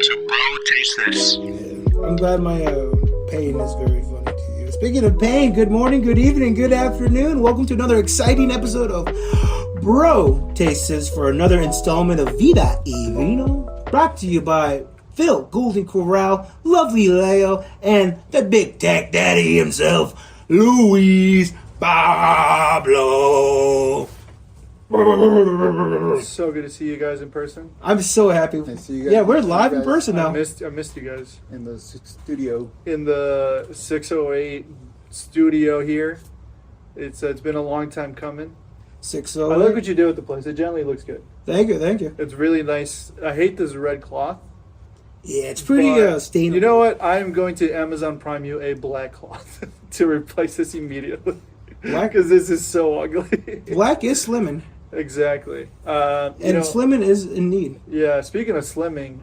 to Bro Taste This. Yeah. I'm glad my pain is very funny to you. Speaking of pain, good morning, good evening, good afternoon. Welcome to another exciting episode of Bro Taste This for another installment of VYV. Brought to you by Phil, Golden Corral, lovely Leo, and the big tech daddy himself, Luis Pablo. So good to see you guys in person. I'm so happy. I see you guys. Yeah, we're live in person now. I missed you guys In the studio. in the 608 studio here. It's been a long time coming. 608. I like what you did with the place. It generally looks good. Thank you, thank you. It's really nice. I hate this red cloth. Yeah, it's pretty but stained. You know what? I'm going to Amazon Prime you a black cloth to replace this immediately. Black? Because this is so ugly. Black is slimming. Exactly. And slimming is in need. Yeah, speaking of slimming,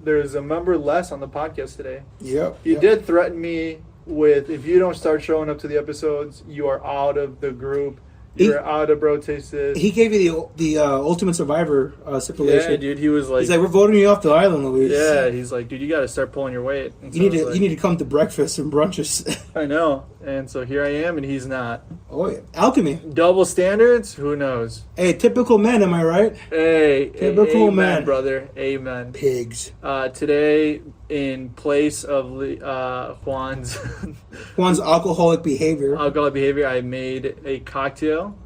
there's a member less on the podcast today. Yep. He did threaten me with, if you don't start showing up to the episodes, you are out of the group. You're out of Bro Taste This. He gave you the Ultimate Survivor stipulation. Yeah, dude. He was like, he's like, we're voting you off the island, Luis. yeah. He's like, dude, you got to start pulling your weight. And so You I was need like, you need to come to breakfast and brunches. I know. And so here I am, and he's not. Oh yeah, alchemy. Double standards? Who knows? Hey, typical men, am I right? Hey, Typical amen, man. brother. Amen. Pigs. Today, in place of Juan's Juan's alcoholic behavior. alcoholic behavior, I made a cocktail.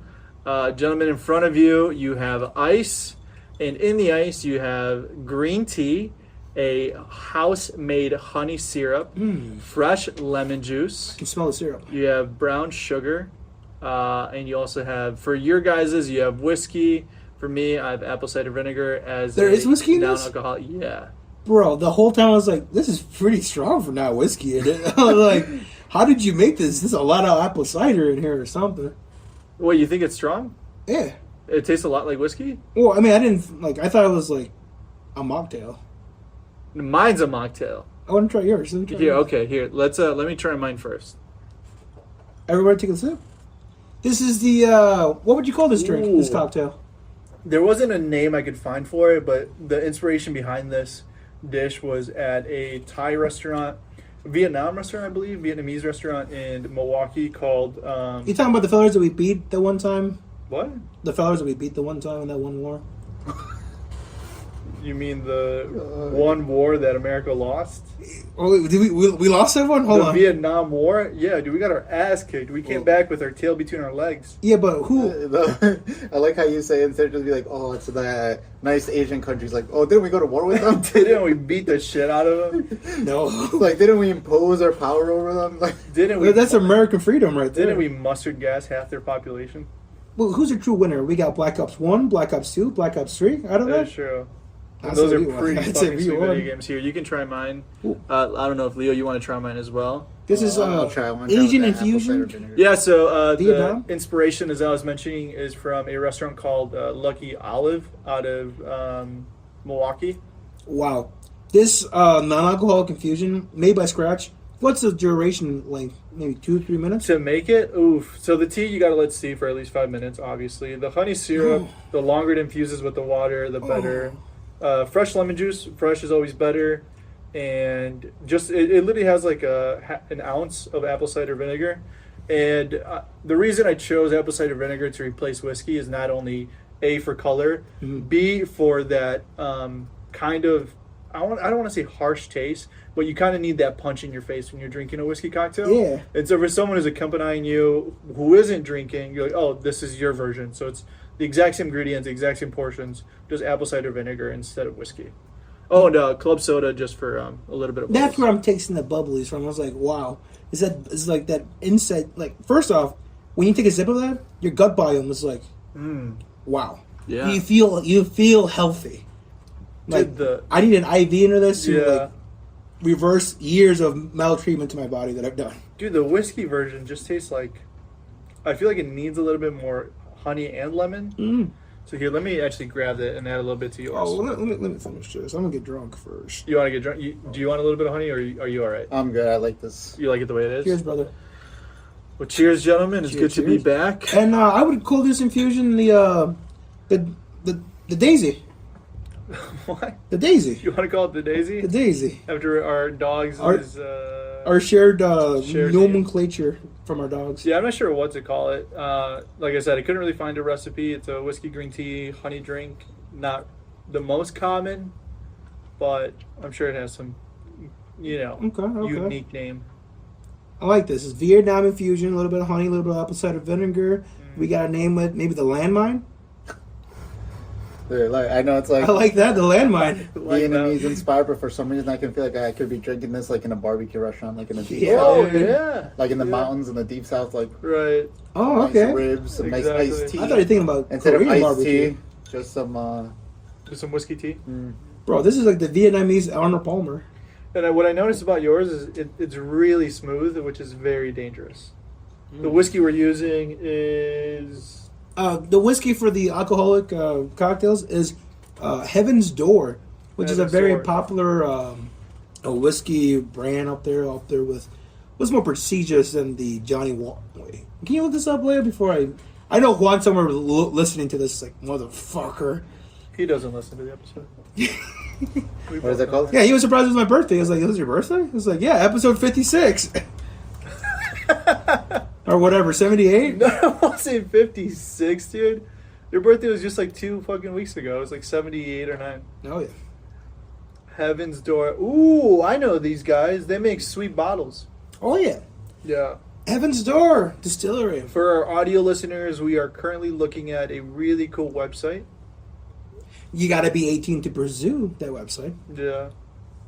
Gentlemen, in front of you, you have ice, and in the ice, you have green tea, a house-made honey syrup, fresh lemon juice. I can smell the syrup. You have brown sugar, and you also have, for your guys's, you have whiskey. For me, I have apple cider vinegar as There is whiskey in this? non-alcoholic. Yeah. Bro, the whole time I was like, this is pretty strong for not whiskey in it. I was like, how did you make this? There's a lot of apple cider in here or something. What, you think it's strong? Yeah. It tastes a lot like whiskey? Well, I mean, I thought it was like a mocktail. Mine's a mocktail. I want to try yours. Let me try Here, yours. okay, here. Let me try mine first. Everybody take a sip. This is the, what would you call this drink, this Ooh. cocktail? There wasn't a name I could find for it, but the inspiration behind this dish was at a Thai restaurant, Vietnam restaurant, I believe, Vietnamese restaurant in Milwaukee called, You talking about the fellas that we beat the one time? what? The fellas that we beat the one time in that one war? You mean the one war that America lost? Oh, did we lost that one? Hold The on. Vietnam War? Yeah, dude, we got our ass kicked. We came back with our tail between our legs. Yeah, but who? I like how you say instead of just be like, oh, it's the nice Asian countries. Like, oh, didn't we go to war with them? Didn't we beat the shit out of them? No. Like, didn't we impose our power over them? Like, Didn't we? Well, that's American freedom right there. Didn't we mustard gas half their population? Well, who's a true winner? We got Black Ops 1, Black Ops 2, Black Ops 3. I don't know. That's true. I'd Those say are V1. pretty I'd say fucking sweet V1. video games. Here, you can try mine. Ooh. I don't know if Leo, you want to try mine as well. This is I'll try one. Asian Try with the apple cider infusion. vinegar. Yeah, so the Vietnam? inspiration, as I was mentioning, is from a restaurant called Lucky Olive out of Milwaukee. Wow. This non-alcoholic infusion made by scratch. What's the duration length? Maybe 2-3 minutes? To make it, oof. So the tea, you got to let steep for at least 5 minutes, obviously. The honey syrup, the longer it infuses with the water, the better. Fresh lemon juice, fresh is always better. And just, it literally has like an ounce of apple cider vinegar. And the reason I chose apple cider vinegar to replace whiskey is not only A, for color, B, for that kind of, I don't want to say harsh taste, but you kind of need that punch in your face when you're drinking a whiskey cocktail. Yeah. And so for someone who's accompanying you who isn't drinking, you're like, oh, this is your version. So it's the exact same ingredients, the exact same portions, just apple cider vinegar instead of whiskey. Oh, and club soda just for a little bit of bubbles. That's where I'm tasting the bubblies from. I was like, wow. It's like that inside, like, first off, when you take a sip of that, your gut biome is like, wow. Yeah. You feel healthy. Like, Dude, I need an IV into this to Yeah. like reverse years of maltreatment to my body that I've done. Dude, the whiskey version just tastes like, I feel like it needs a little bit more honey and lemon. So here, let me actually grab that and add a little bit to yours. Oh, let me finish this. I'm gonna get drunk first. You want to get drunk? Do you want a little bit of honey, or are you all right? I'm good. I like this. You like it the way it is? Cheers, brother. Well, cheers, gentlemen. It's Cheers, good to be cheers. back. And I would call this infusion the daisy. What? The Daisy. You want to call it the Daisy? The Daisy. After our dogs Our shared Shared nomenclature from our dogs. Yeah, I'm not sure what to call it. Like I said, I couldn't really find a recipe. It's a whiskey green tea honey drink. Not the most common, but I'm sure it has some, Okay. unique name. I like this. It's Vietnam infusion, a little bit of honey, a little bit of apple cider vinegar. We got to name it maybe the landmine. Dude, like, I know it's like I like that, the landmine. Vietnamese inspired, but for some reason I can feel like I could be drinking this like in a barbecue restaurant, like in a deep Oh, south, yeah. like in the mountains in the deep south, like Right. Oh, nice okay. ribs, some Exactly. nice iced tea. I thought you were thinking about Instead Korean of iced barbecue. tea, just some. Just some whiskey tea. Bro, this is like the Vietnamese Arnold Palmer. And what I noticed about yours is it's really smooth, which is very dangerous. The whiskey we're using is... The whiskey for the alcoholic cocktails is Heaven's Door, which is a Heaven's very Door. popular a whiskey brand up there with what's more prestigious than the Johnny Walker. Wait, can you look this up later before I know Juan somewhere listening to this is like, motherfucker. He doesn't listen to the episode. What is it called? Yeah, he was surprised it was my birthday. I was like, it was your birthday? He was like, yeah, episode 56. Or whatever, 78? No, I wasn't 56, dude. Your birthday was just like 2 fucking weeks ago. It was like 78 or 9. Oh, yeah. Heaven's Door. Ooh, I know these guys. They make sweet bottles. Oh, yeah. Yeah. Heaven's Door Distillery. For our audio listeners, we are currently looking at a really cool website. You got to be 18 to pursue that website. Yeah.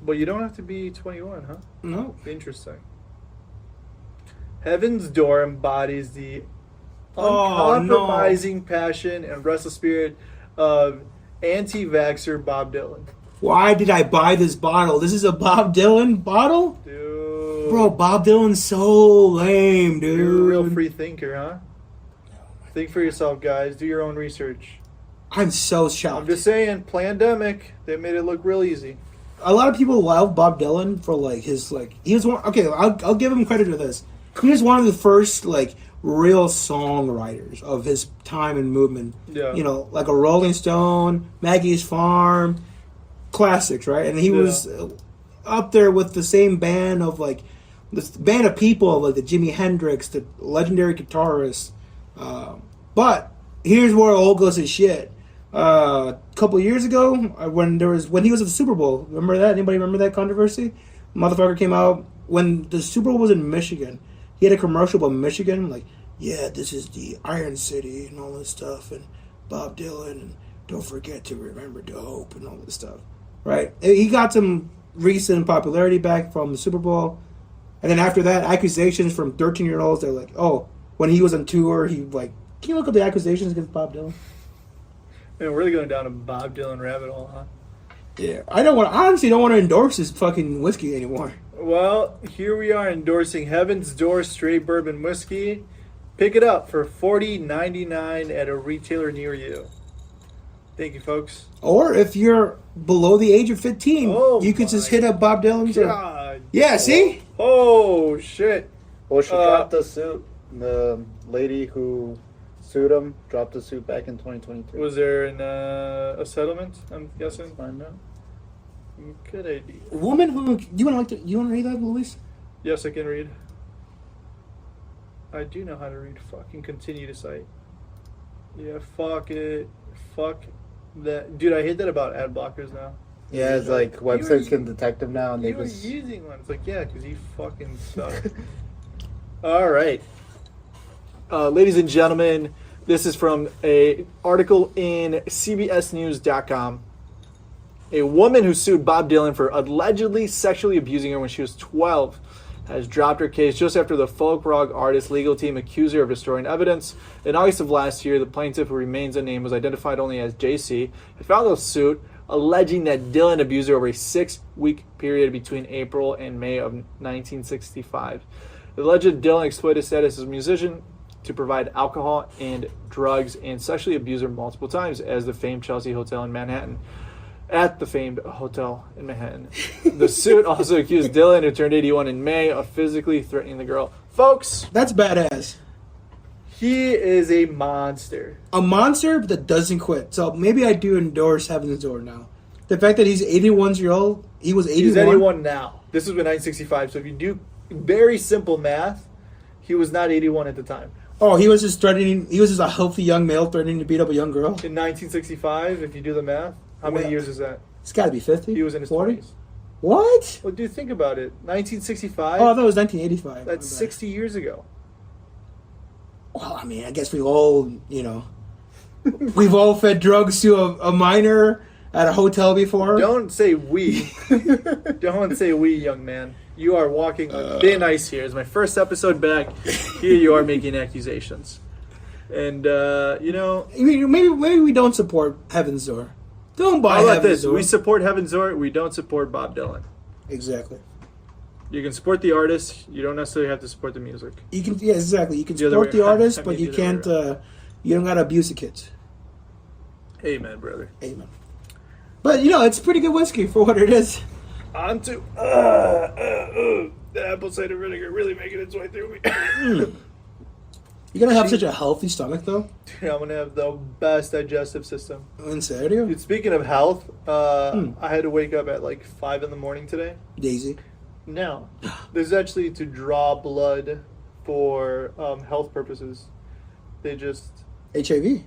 But you don't have to be 21, huh? No. Interesting. Heaven's Door embodies the Oh, uncompromising passion and restless spirit of anti-vaxxer Bob Dylan. Why did I buy this bottle? This is a Bob Dylan bottle? Dude. Bro, Bob Dylan's so lame, dude. You're a real free thinker, huh? Think for yourself, guys. Do your own research. I'm so I'm shocked. just saying, pandemic, they made it look real easy. A lot of people love Bob Dylan for like his like he was one. Okay, I'll give him credit to this. He was one of the first like real songwriters of his time and movement. Yeah. You know, like a Rolling Stone, Maggie's Farm, classics, right? And he was up there with the same band of like this band of people like the Jimi Hendrix, the legendary guitarist. But here's where it all goes to shit. A couple years ago, when he was at the Super Bowl, remember that? Anybody remember that controversy? Motherfucker came out when the Super Bowl was in Michigan. He had a commercial about Michigan, like, yeah, this is the Iron City and all this stuff, and Bob Dylan, and don't forget to remember to hope and all this stuff, right? He got some recent popularity back from the Super Bowl, and then after that, accusations from 13-year-olds. They're like, oh, when he was on tour, he like, can you look up the accusations against Bob Dylan? Man, we're really going down a Bob Dylan rabbit hole, huh? Yeah, I honestly don't want to endorse his fucking whiskey anymore. Well, here we are endorsing Heaven's Door Straight Bourbon Whiskey. Pick it up for $40.99 at a retailer near you. Thank you, folks. Or if you're below the age of 15, Oh you could just my hit up Bob Dylan's. God. Yeah, see? Oh, shit. Well, she dropped the suit. The lady who sued him dropped the suit back in 2022. Was there a settlement, I'm guessing? Find out. Good idea. Woman who you want to read that, Luis? Yes, I can read. I do know how to read. Fucking continue to cite. Yeah, fuck it. Fuck that. Dude, I hate that about ad blockers now. Yeah, it's like websites can detect them now, and they You were just. using one. It's like, yeah, because you fucking suck. All right. Ladies and gentlemen, this is from an article in CBSNews.com. A woman who sued Bob Dylan for allegedly sexually abusing her when she was 12 has dropped her case just after the folk rock artist's legal team accused her of destroying evidence. In August of last year, the plaintiff, who remains unnamed, was identified only as JC, had filed a suit alleging that Dylan abused her over a 6-week period between April and May of 1965. The alleged Dylan exploited his status as a musician to provide alcohol and drugs and sexually abused her multiple times at the famed Chelsea Hotel in Manhattan. The suit also accused Dylan, who turned 81 in May, of physically threatening the girl. Folks, That's badass. he is a monster. A monster that doesn't quit. So maybe I do endorse Heaven's Door now. The fact that he's 81 years old, he was 81. He's 81 now. This was in 1965. So if you do very simple math, he was not 81 at the time. Oh, he was just threatening. He was just a healthy young male threatening to beat up a young girl. In 1965, if you do the math, how many years is that? It's got to be 50. He was in his 40? 20s. What? Well, dude, think about it. 1965. Oh, I thought it was 1985. That's 60 years ago. Well, I mean, I guess we all, we've all fed drugs to a minor at a hotel before. Don't say we. Don't say we, young man. You are walking on thin ice here. It's my first episode back. Here you are making accusations. And, Maybe we don't support Heaven's Door. Don't buy how about Heaven's this? Door. We support Heaven's Door. We don't support Bob Dylan. Exactly. You can support the artist. You don't necessarily have to support the music. You can, yeah, exactly. You can The other support way- the artist, I but mean, you the other can't. way You don't gotta abuse the kids. Amen, brother. Amen. But it's pretty good whiskey for what it is. On to the apple cider vinegar really making its way through me. You're gonna have such a healthy stomach, though. Dude, I'm gonna have the best digestive system. In serio? Dude, speaking of health, I had to wake up at like 5 in the morning today. Daisy. No, this is actually to draw blood for health purposes. They just, HIV.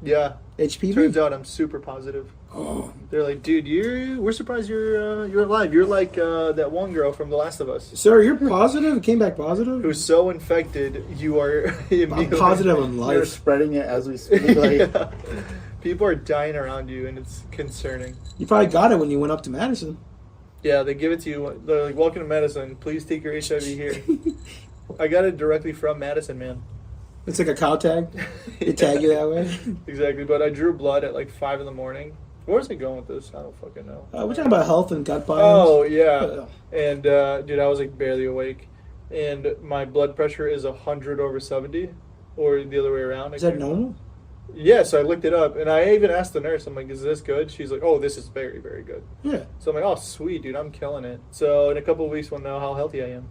yeah. HPV. Turns out I'm super positive. Oh. They're like, dude, we're surprised you're alive. You're like that one girl from The Last of Us Sir, you're positive? It came back positive? who's so infected you are I'm positive on You're life. spreading it as we speak. Like, Yeah. People are dying around you, and it's concerning. You probably got it when you went up to Madison. Yeah, they give it to you. They're like, welcome to Madison. Please take your HIV here. I got it directly from Madison, man. It's like a cow tag. They tag you that way. Exactly, but I drew blood at like 5 in the morning. Where was I going with this? I don't fucking know. We're talking about health and gut biome. Oh, yeah. And, dude, I was like barely awake. And my blood pressure is 100 over 70, or the other way around. Is that normal? Yeah, so I looked it up, and I even asked the nurse, I'm like, is this good? She's like, oh, this is very, very good. Yeah. So I'm like, oh, sweet, dude, I'm killing it. So in a couple of weeks, we'll know how healthy I am.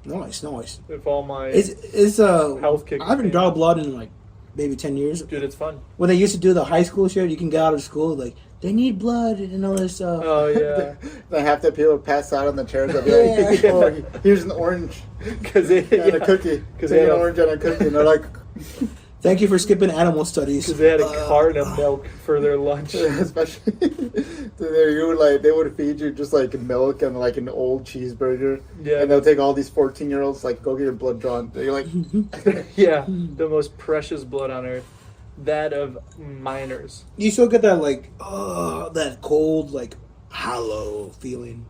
Nice. If all my It's health kicks I haven't in. drawn blood in like maybe 10 years. Dude, it's fun. When they used to do the high school shit, you can get out of school like they need blood and all this stuff. Oh, yeah. then half the people pass out on the chairs. They'll be like, Yeah. oh, here's an orange Because they, and a cookie. Because Take they, an had a- orange and a cookie. And they're like, Thank you for skipping animal studies. 'cause they had a carton of milk for their lunch. especially, they would feed you just like milk and like an old cheeseburger. Yeah. And they'll take all these 14-year-olds, like, go get your blood drawn. You're like, Yeah, the most precious blood on earth. That of minors. You still get that that cold like hollow feeling,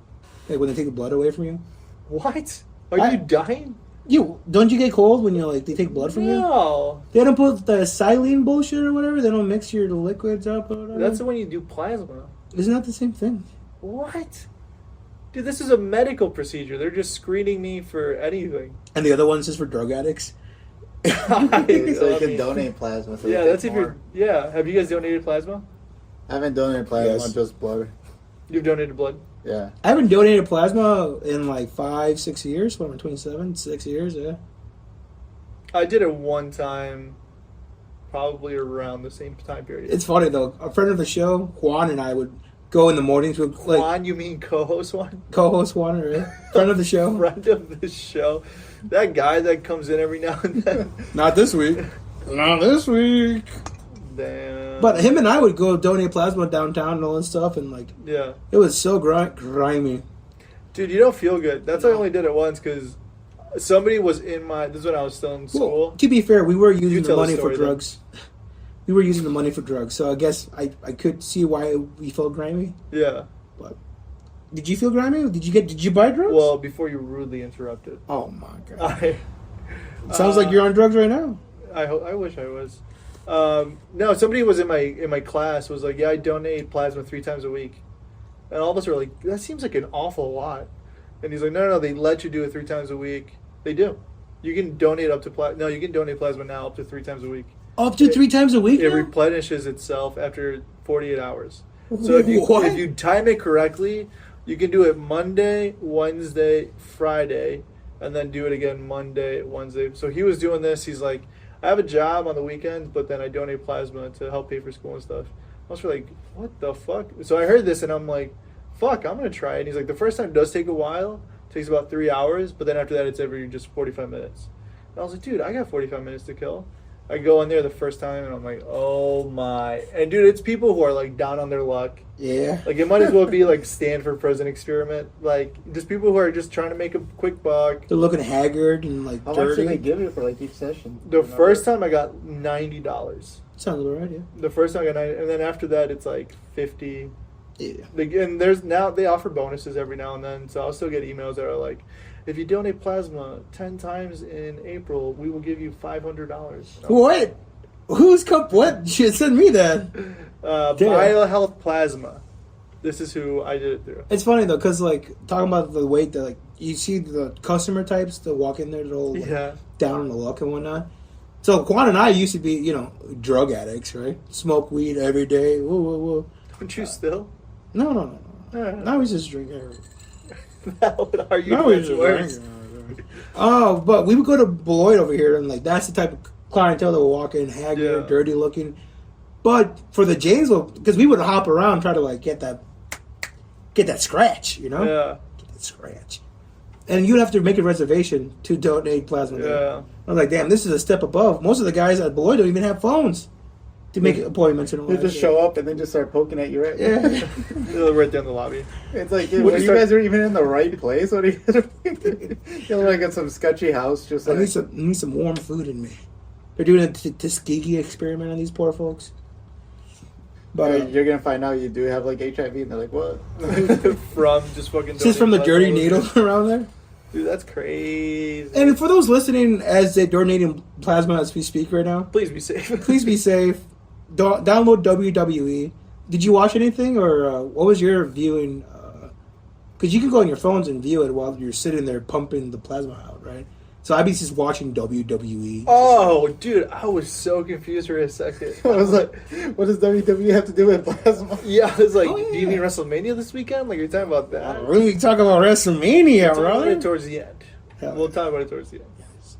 like when they take the blood away from you. What? Are you dying? Don't you get cold when they take blood from you? No. They don't put the saline bullshit or whatever. They don't mix your liquids up or whatever. That's when you do plasma. Isn't that the same thing? What? Dude, this is a medical procedure. They're just screening me for anything. And the other one's just for drug addicts. so you I can mean, donate plasma. So Yeah, they that's take if you're. more. Yeah. Have you guys donated plasma? I haven't donated plasma, Yes. just blood. You've donated blood? Yeah. I haven't donated plasma in like 5-6 years. What am I, 27? 6 years, yeah. I did it one time, probably around the same time period. It's funny though. A friend of the show, Juan, and I would go in the mornings with Juan, you mean co-host one? co-host Juan, right? Friend of the show. Friend of the show. That guy that comes in every now and then. Not this week. Not this week. Damn. But him and I would go donate plasma downtown and all that stuff, and Yeah. it was so grimy. Dude, you don't feel good. That's why I only did it once, because somebody was in my... This is when I was still in school. Well, to be fair, we were You using the tell the money for story then. drugs. We were using the money for drugs, so I guess I could see why we felt grimy. Yeah. But did you feel grimy? Did you buy drugs? Well, before you rudely interrupted. oh my god! I Sounds like you're on drugs right now. I wish I was. No, somebody was in my class was like, yeah, I donate plasma 3 times a week, and all of us were like, that seems like an awful lot. And he's like, no, they let you do it 3 times a week. They do. You can donate up to plasma. No, you can donate plasma now up to 3 times a week. Up to 3 times a week. It now? replenishes itself after 48 hours. So if you time it correctly, you can do it Monday, Wednesday, Friday, and then do it again Monday, Wednesday. So he was doing this. He's like, I have a job on the weekends, but then I donate plasma to help pay for school and stuff. I was like, what the fuck? So I heard this and I'm like, fuck, I'm gonna try it. And he's like, the first time does take a while. It takes about 3 hours, but then after that it's every just 45 minutes. And I was like, dude, I got 45 minutes to kill. I go in there the first time and I'm like, oh my. And dude, it's people who are like down on their luck. Yeah. Like it might as well be like Stanford prison experiment. Like just people who are just trying to make a quick buck. They're looking haggard and like How dirty. much do they give you for like each session? The first time I got $90. Sounds about right, yeah. The first time I got 90, and then after that it's like 50. Yeah. And there's now they offer bonuses every now and then, so I'll still get emails that are like, if you donate plasma 10 times in April, we will give you $500. What? Who's what? Should send me that. Biohealth Plasma. This is who I did it through. It's funny though, cause like talking about the weight that like you see the customer types that walk in there, they're all like, down on the luck and whatnot. So Quan and I used to be, drug addicts, right? Smoke weed every day. Whoa, whoa, whoa. Don't you still? No. Now we just drink every. That would argue Now we just drink. Oh, but we would go to Beloit over here, and like that's the type of clientele that would walk in, haggard, dirty looking. But for the Janesville, because we would hop around, try to like get that scratch, Yeah. Get that scratch. And you'd have to make a reservation to donate plasma. Yeah. I was like, damn, this is a step above. Most of the guys at Beloit don't even have phones to make appointments and all They that. just show up and then just start poking at you, right? Yeah. They're right there in the lobby. It's like, dude, you guys are even in the right place. What are you guys doing? You're like at some sketchy house, just I like... need some warm food in me. They're doing a Tuskegee experiment on these poor folks. But you're gonna find out you do have like HIV, and they're like, "What?" From just fucking. Just from the dirty needle around there. Dude, that's crazy. And for those listening, as they're donating plasma as we speak right now, Please be safe. please be safe. Download WWE. Did you watch anything, or what was your viewing? Because you can go on your phones and view it while you're sitting there pumping the plasma out, right? So I'd be just watching WWE. Oh, dude, I was so confused for a second. I was like, "What does WWE have to do with plasma?" Yeah, I was like, Oh, yeah. do you mean WrestleMania this weekend? Like, you're talking about that? Really talk about WrestleMania, We'll talk about brother. it towards the end. Hell We'll yeah. talk about it towards the end.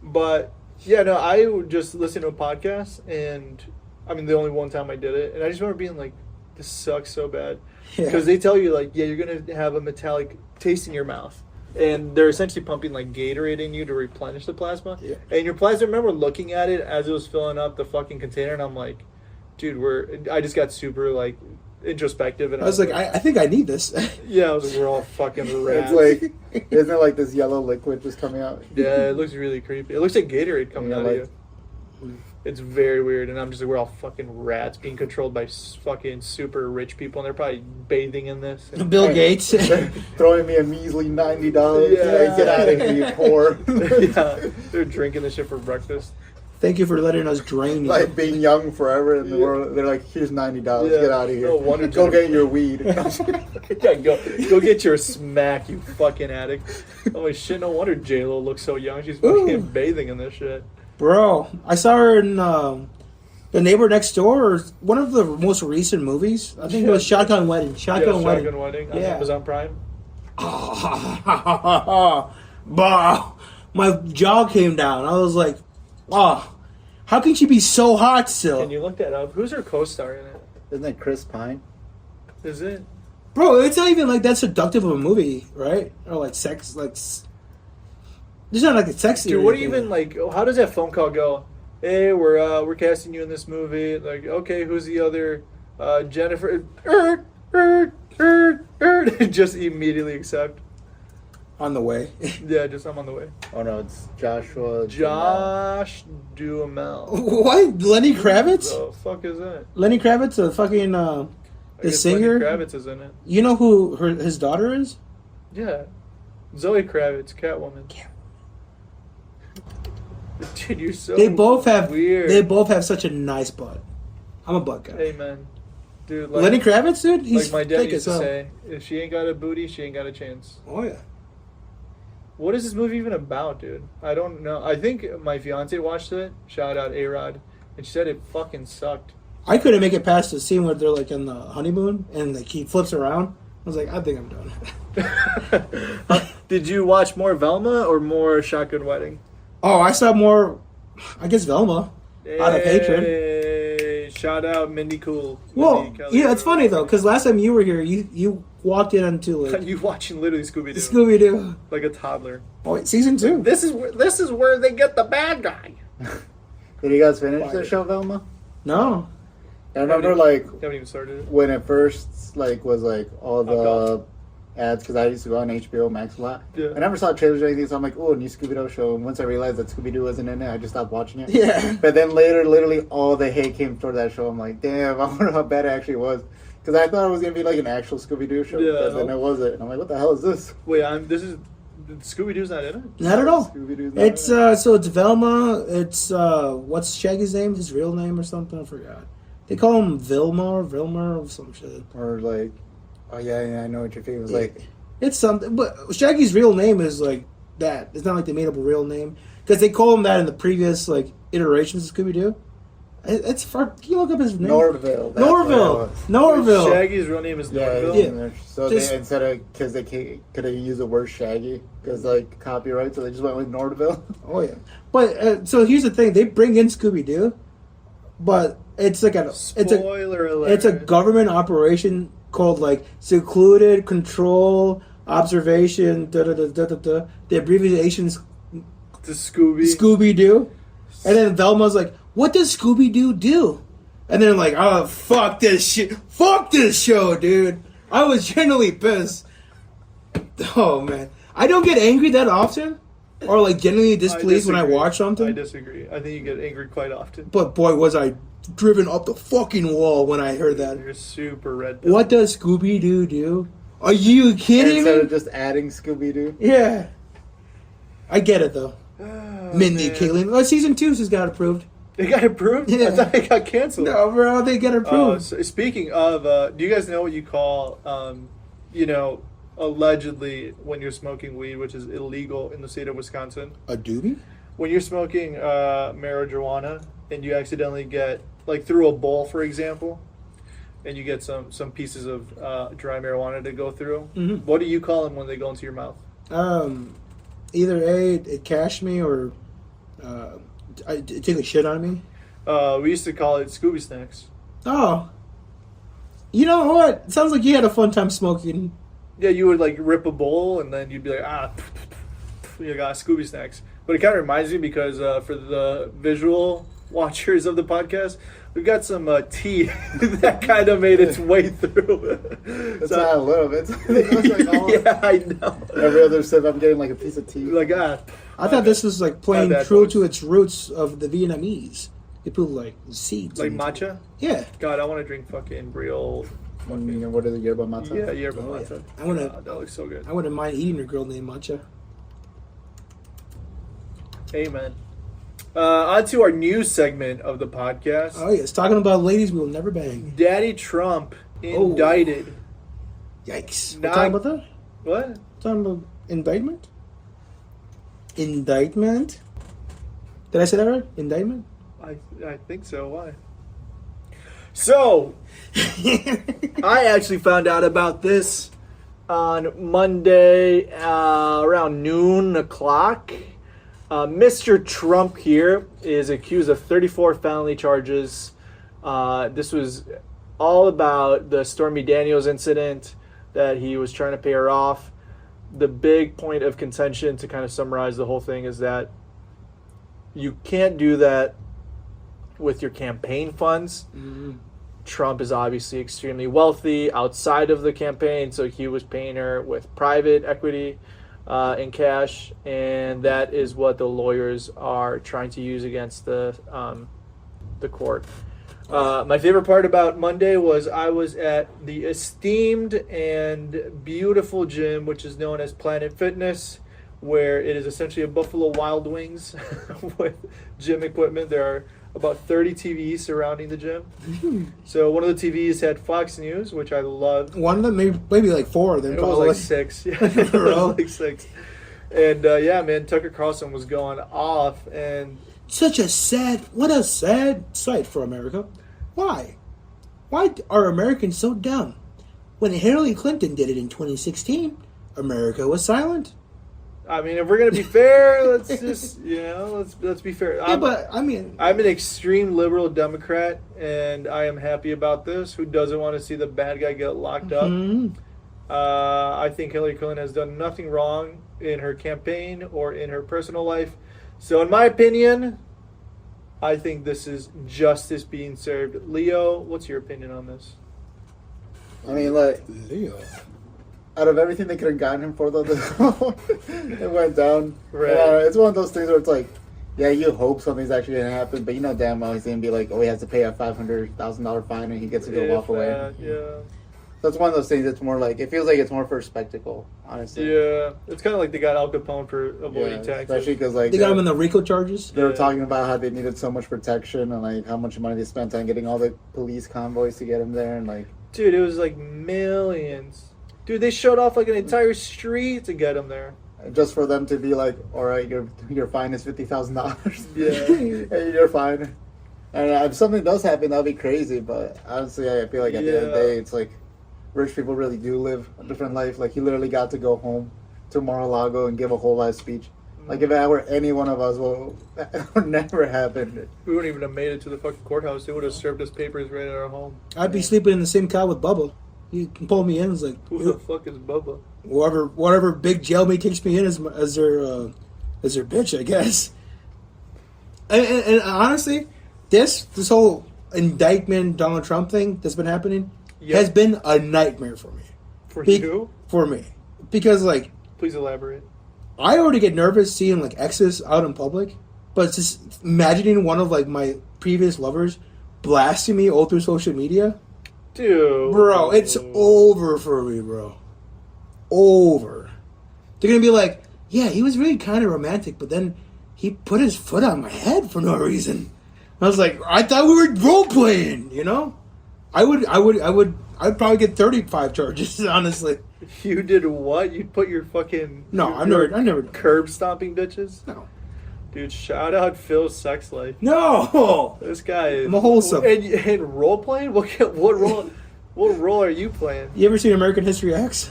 But, yeah, no, I would just listen to a podcast, and, I mean, the only one time I did it, and I just remember being like, this sucks so bad. Yeah. Because they tell you, like, yeah, you're going to have a metallic taste in your mouth. And they're essentially pumping like Gatorade in you to replenish the plasma. Yeah. And your plasma, I remember looking at it as it was filling up the fucking container, and I'm like, dude, I just got super like introspective, and I was like, I think I need this. yeah, I was like, we're all fucking rats. It's like, isn't it like this yellow liquid just coming out? yeah, it looks really creepy. It looks like Gatorade coming Yeah, out like- of you. It's very weird, and I'm just like, we're all fucking rats being controlled by fucking super rich people, and they're probably bathing in this. And Bill Gates. They're throwing me a measly $90. Yeah. Get out of here, you poor. yeah, they're drinking this shit for breakfast. Thank you for letting us drain you. Like being young forever in the world. They're like, "Here's $90. Yeah. Get out of here. No wonder Go Jimmy- get your weed." Yeah, go get your smack, you fucking addict. Oh shit, no wonder J-Lo looks so young. She's fucking Ooh. bathing in this shit. Bro, I saw her in The Neighbor Next Door, or one of the most recent movies. I think it was Shotgun Wedding. Shotgun Wedding. Shotgun Wedding on Yeah. Amazon Prime. Bah, my jaw came down. I was like, oh, how can she be so hot still? Can you look that up? Who's her co-star in it? Isn't it Chris Pine? Is it? Bro, it's not even like that seductive of a movie, right? Or like sex, like... There's not like a sexy. Dude, what do you even like? How does that phone call go? Hey, we're casting you in this movie. Like, okay, who's the other? Jennifer. Just immediately accept. On the way. Yeah, just I'm on the way. Oh no, it's Joshua. Josh Duhamel. What? Lenny Kravitz? The fuck is that? Lenny Kravitz, the fucking I the guess singer. Lenny Kravitz is in it. You know who his daughter is? Yeah, Zoe Kravitz, Catwoman. Dude, you're so. They both have. weird. They both have such a nice butt. I'm a butt guy. Amen, dude. Like, Lenny Kravitz, dude. He's like my dad thick used as to hell. say, if she ain't got a booty, she ain't got a chance. Oh yeah. What is this movie even about, dude? I don't know. I think my fiance watched it. Shout out A-Rod. And she said it fucking sucked. I couldn't make it past the scene where they're like in the honeymoon and like he flips around. I was like, I think I'm done. Did you watch more Velma or more Shotgun Wedding? Oh, I saw more. I guess Velma. Out of hatred. Hey, Shout out Mindy Cool. Well, Mindy Kelly. yeah, it's funny though, because last time you were here, you walked in onto like You watching literally Scooby Doo Scooby Doo. like a toddler. Oh, wait, season 2. This is where they get the bad guy. Did you guys finish the show, Velma? No. I remember like Haven't even started it. when it first like was like all the Oh, ads, because I used to go on HBO Max a lot. Yeah. I never saw trailers or anything, so I'm like, oh, a new Scooby Doo show. And once I realized that Scooby Doo wasn't in it, I just stopped watching it. Yeah. But then later, literally all the hate came toward that show. I'm like, damn, I wonder how bad it actually was. Because I thought it was gonna be like an actual Scooby Doo show, Yeah. but then it wasn't. And I'm like, what the hell is this? Wait, Scooby Doo's not in it? Not at all. Scooby-Doo's not It's in it. so it's Velma. It's what's Shaggy's name? His real name or something? I forgot. They call him Vilma or some shit. Or like, oh yeah, I know what you're thinking. It was like, It's something, but Shaggy's real name is like that. It's not like they made up a real name because they call him that in the previous like iterations of Scooby Doo. It's for. Can you look up his name? Norville. That's what it was. Norville. Shaggy's real name is Yeah, Norville. Yeah. So Just- they, instead of, because they could have used the word Shaggy because like copyright, so they just went with Norville. Oh yeah, but so here's the thing: they bring in Scooby Doo, but it's like Spoiler alert. it's a government operation called like secluded control observation. The abbreviation's to Scooby. Scooby Doo, and then Velma's like, "What does Scooby Doo do?" And then like, "Oh fuck this shit! Fuck this show, dude!" I was genuinely pissed. Oh man, I don't get angry that often, or like genuinely displeased when I disagree. watch something. I disagree. I think you get angry quite often. But boy, was I driven up the fucking wall when I heard that. You're super red pill. What does Scooby Doo do? Are you kidding Instead me? of just adding Scooby Doo. Yeah. I get it though. Oh, Mindy man. Kaling. Well, season 2 just got approved. It got approved? Yeah. I thought it got canceled. No, bro, they got approved. So speaking of, do you guys know what you call, allegedly when you're smoking weed, which is illegal in the state of Wisconsin? A doobie? When you're smoking marijuana and you accidentally get, like through a bowl, for example, and you get some pieces of dry marijuana to go through, Mhm. what do you call them when they go into your mouth? Either A, it cashed me, or it took a shit on me. We used to call it Scooby Snacks. Oh. You know what? Sounds like you had a fun time smoking. Yeah, you would like rip a bowl and then you'd be like, you got Scooby Snacks. But it kind of reminds me because for the visual watchers of the podcast, we've got some tea that kind of made its way through. It's not a little bit. It's like all, yeah, I know. every other sip, I'm getting like a piece of tea. Like, I thought this was like playing My bad, true boys. to its roots of the Vietnamese. They put like seeds. like in- matcha? Yeah. God, I want to drink fucking real. What is it, yerba mate? Yeah, yerba Oh, matcha. yeah. I wanna- that looks so good. I wouldn't mind eating a girl named Matcha. Amen. On to our news segment of the podcast. Oh yes, talking about ladies we will never bang. Daddy Trump indicted. Yikes. Not- We're talking about that? What? Talking about indictment? Indictment? Did I say that right? Indictment? I think so. Why? So, I actually found out about this on Monday around noon o'clock. Mr. Trump here is accused of 34 felony charges. This was all about the Stormy Daniels incident that he was trying to pay her off. The big point of contention, to kind of summarize the whole thing, is that you can't do that with your campaign funds. Trump is obviously extremely wealthy outside of the campaign, so he was paying her with private equity in cash, and that is what the lawyers are trying to use against the court. My favorite part about Monday was I was at the esteemed and beautiful gym, which is known as Planet Fitness, where it is essentially a Buffalo Wild Wings with gym equipment. There are about 30 TVs surrounding the gym. So one of the TVs had Fox News, which I loved. One of them, maybe like 4 of them. It was probably. like 6. Yeah, it was like 6. And yeah, man, Tucker Carlson was going off, and What a sad sight for America. Why? Why are Americans so dumb? When Hillary Clinton did it in 2016, America was silent. I mean, if we're gonna be fair, let's just let's be fair. Yeah, but I mean, I'm an extreme liberal Democrat, and I am happy about this. Who doesn't want to see the bad guy get locked up? I think Hillary Clinton has done nothing wrong in her campaign or in her personal life. So, in my opinion, I think this is justice being served. Leo, what's your opinion on this? I mean, like, Leo. out of everything they could have gotten him for, though, it went down. Right. It's one of those things where it's like, yeah, you hope something's actually going to happen, but you know damn well he's going to be like, oh, he has to pay a $500,000 fine and he gets to go walk away. Yeah. That's one of those things that's more like, it feels like it's more for spectacle, honestly. Yeah. It's kind of like they got Al Capone for avoiding taxes. Especially because, like, They got him in the RICO charges. they were talking about how they needed so much protection and, like, how much money they spent on getting all the police convoys to get him there and, like... Dude, it was like millions. Dude, they showed off like an entire street to get him there. Just for them to be like, all right, your fine is $50,000. Yeah. Hey, you're fine. And if something does happen, that'll be crazy. But honestly, I feel like at the end of the day, it's like rich people really do live a different life. Like he literally got to go home to Mar-a-Lago and give a whole live speech. Like if that were any one of us, well, that would never happen. We wouldn't even have made it to the fucking courthouse. They would have served us papers right at our home. I'd be sleeping in the same car with Bubba. He can pull me in. It's like, Who the fuck is Bubba? whatever big jailmate takes me in as their bitch, I guess. And honestly, this whole indictment Donald Trump thing that's been happening has been a nightmare for me. For you? For me, because like, Please elaborate. I already get nervous seeing like exes out in public, but just imagining one of like my previous lovers blasting me all through social media. Dude. Bro, it's over for me, bro. Over. They're going to be like, yeah, he was really kind of romantic, but then he put his foot on my head for no reason. I was like, I thought we were role-playing, you know? I'd probably get 35 charges, honestly. You did what? You put your fucking... No, I never... Curb stomping bitches? No. Dude, shout out Phil's sex life. No! This guy is... I'm a wholesome. And role playing? What role? What role are you playing? You ever seen American History X?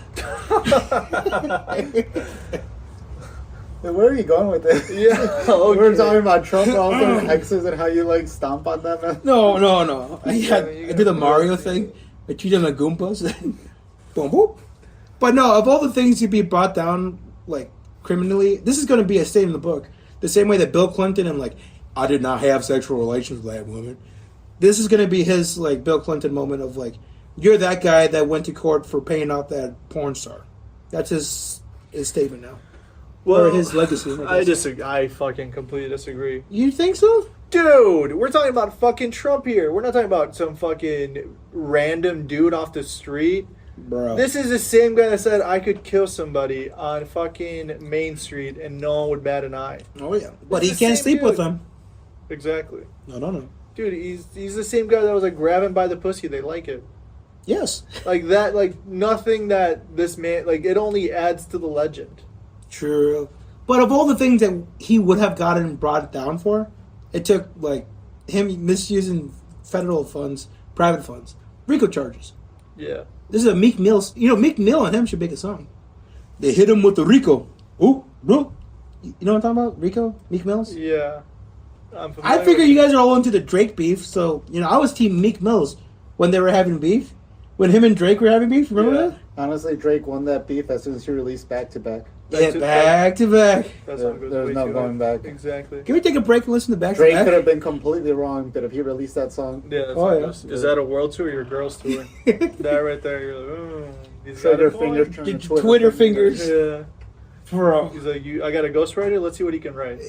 Where are you going with this? Yeah, okay. We're talking about Trump and all their exes and how you like stomp on them. No. I do the Mario thing. I treat them like Goombas. Boom, boom. But no, of all the things to be brought down, like, criminally, this is going to be a state in the book. The same way that Bill Clinton and, like, I did not have sexual relations with that woman. This is going to be his, like, Bill Clinton moment of, like, you're that guy that went to court for paying out that porn star. That's his statement now. Well, or his legacy. I disagree. I fucking completely disagree. You think so? Dude, we're talking about fucking Trump here. We're not talking about some fucking random dude off the street. Bro. This is the same guy that said I could kill somebody on fucking Main Street and no one would bat an eye. Oh, yeah. But he can't sleep with them. Exactly. No. Dude, he's the same guy that was like grabbing by the pussy. They like it. Yes. Like that, like nothing that this man, like it only adds to the legend. True. But of all the things that he would have gotten brought down for, it took, like, him misusing federal funds, private funds, RICO charges. Yeah. This is a Meek Mill. You know, Meek Mill and him should make a song. They hit him with the RICO. Ooh, bro. You know what I'm talking about? RICO? Meek Mills? Yeah. I figure you guys are all into the Drake beef, so, you know, I was team Meek Mills when they were having beef. When him and Drake were having beef, remember that? Honestly, Drake won that beef as soon as he released Back to Back. Yeah, back to back. There's no going back. Exactly. Can we take a break and listen to Back Drake to Back? could have been completely wrong, but if he released that song... Yeah, that's yeah. Is that a world tour or your girls tour? That right there, you're like, he's got Trigger a point. fingers turn to Twitter fingers. Yeah. Bro. He's like, I got a ghostwriter, let's see what he can write.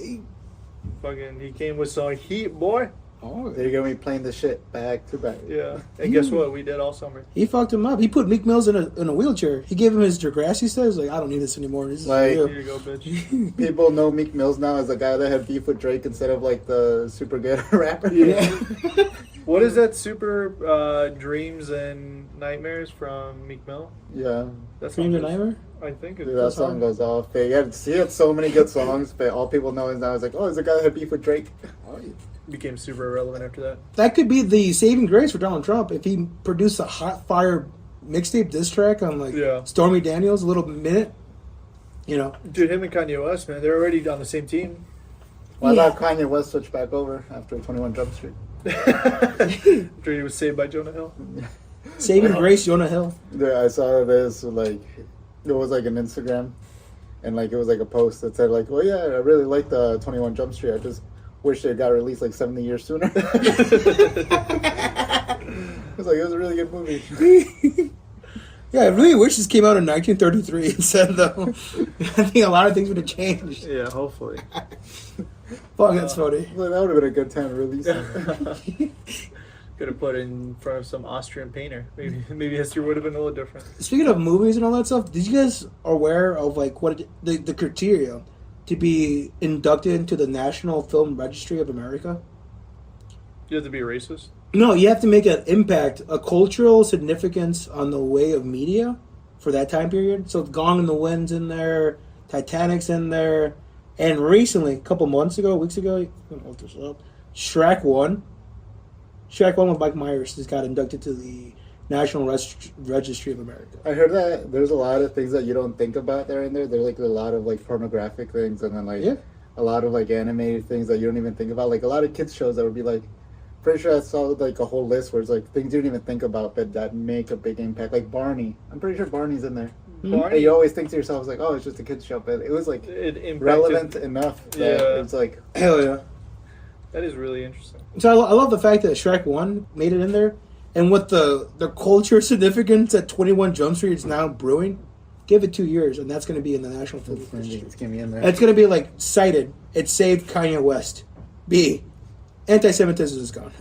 Fucking, he came with some heat, boy. Oh, They're going to be playing this shit back to back. Yeah. And guess what? We did all summer. he fucked him up. He put Meek Mills in a wheelchair. He gave him his Degrassi says, like, I don't need this anymore. This is Like- real. Here you go, bitch. People know Meek Mills now as the guy that had beef with Drake instead of like the super good rapper. Yeah. What is that super Dreams and Nightmares from Meek Mill? Yeah. That's Dreams and Nightmare? I think Dude, it's that song goes off. He had so many good songs, but all people know is now is like, oh, there's a guy that had beef with Drake. became super irrelevant after that. That could be the saving grace for Donald Trump if he produced a hot fire mixtape diss track on, like, Yeah. Stormy Daniels, a little minute. You know, Dude, him and Kanye West, man, they're already on the same team. Why not Kanye West switch back over after 21 Jump Street? After he was saved by Jonah Hill. saving grace, Jonah Hill. Yeah, I saw this, like, it was like an Instagram, and like it was like a post that said like, "Oh yeah, I really like the 21 Jump Street. I just wish it got released like 70 years sooner." It's like, it was a really good movie. Yeah, I really wish this came out in 1933 instead, though. I think a lot of things would have changed. Yeah, hopefully. Fuck, that's funny. Well, that would have been a good time to release it. Could have put it in front of some Austrian painter. Maybe history would have been a little different. Speaking of movies and all that stuff, did you guys aware of like what the criteria to be inducted into the National Film Registry of America? You have to be a racist? No, you have to make an impact, a cultural significance on the way of media for that time period. So Gone in the Wind's in there, Titanic's in there, and recently, a couple months ago, weeks ago, I'm gonna hold this up, Shrek 1 with Mike Myers just got inducted to the National Registry of America. I heard that there's a lot of things that you don't think about that are in there. There's like a lot of like pornographic things, and then like a lot of like animated things that you don't even think about. Like a lot of kids shows that would be like, pretty sure I saw like a whole list where it's like things you didn't even think about but that make a big impact. Like Barney, I'm pretty sure Barney's in there. Barney? And you always think to yourself like, oh, it's just a kids show, but it was like relevant enough that it's like, hell yeah. That is really interesting. So I love the fact that Shrek 1 made it in there, and with the culture significance that 21 Jump Street is now brewing, give it 2 years, and that's going to be in the National Film Registry. it's gonna be in there. It's going to be like cited. It saved Kanye West. B. Anti-Semitism is gone.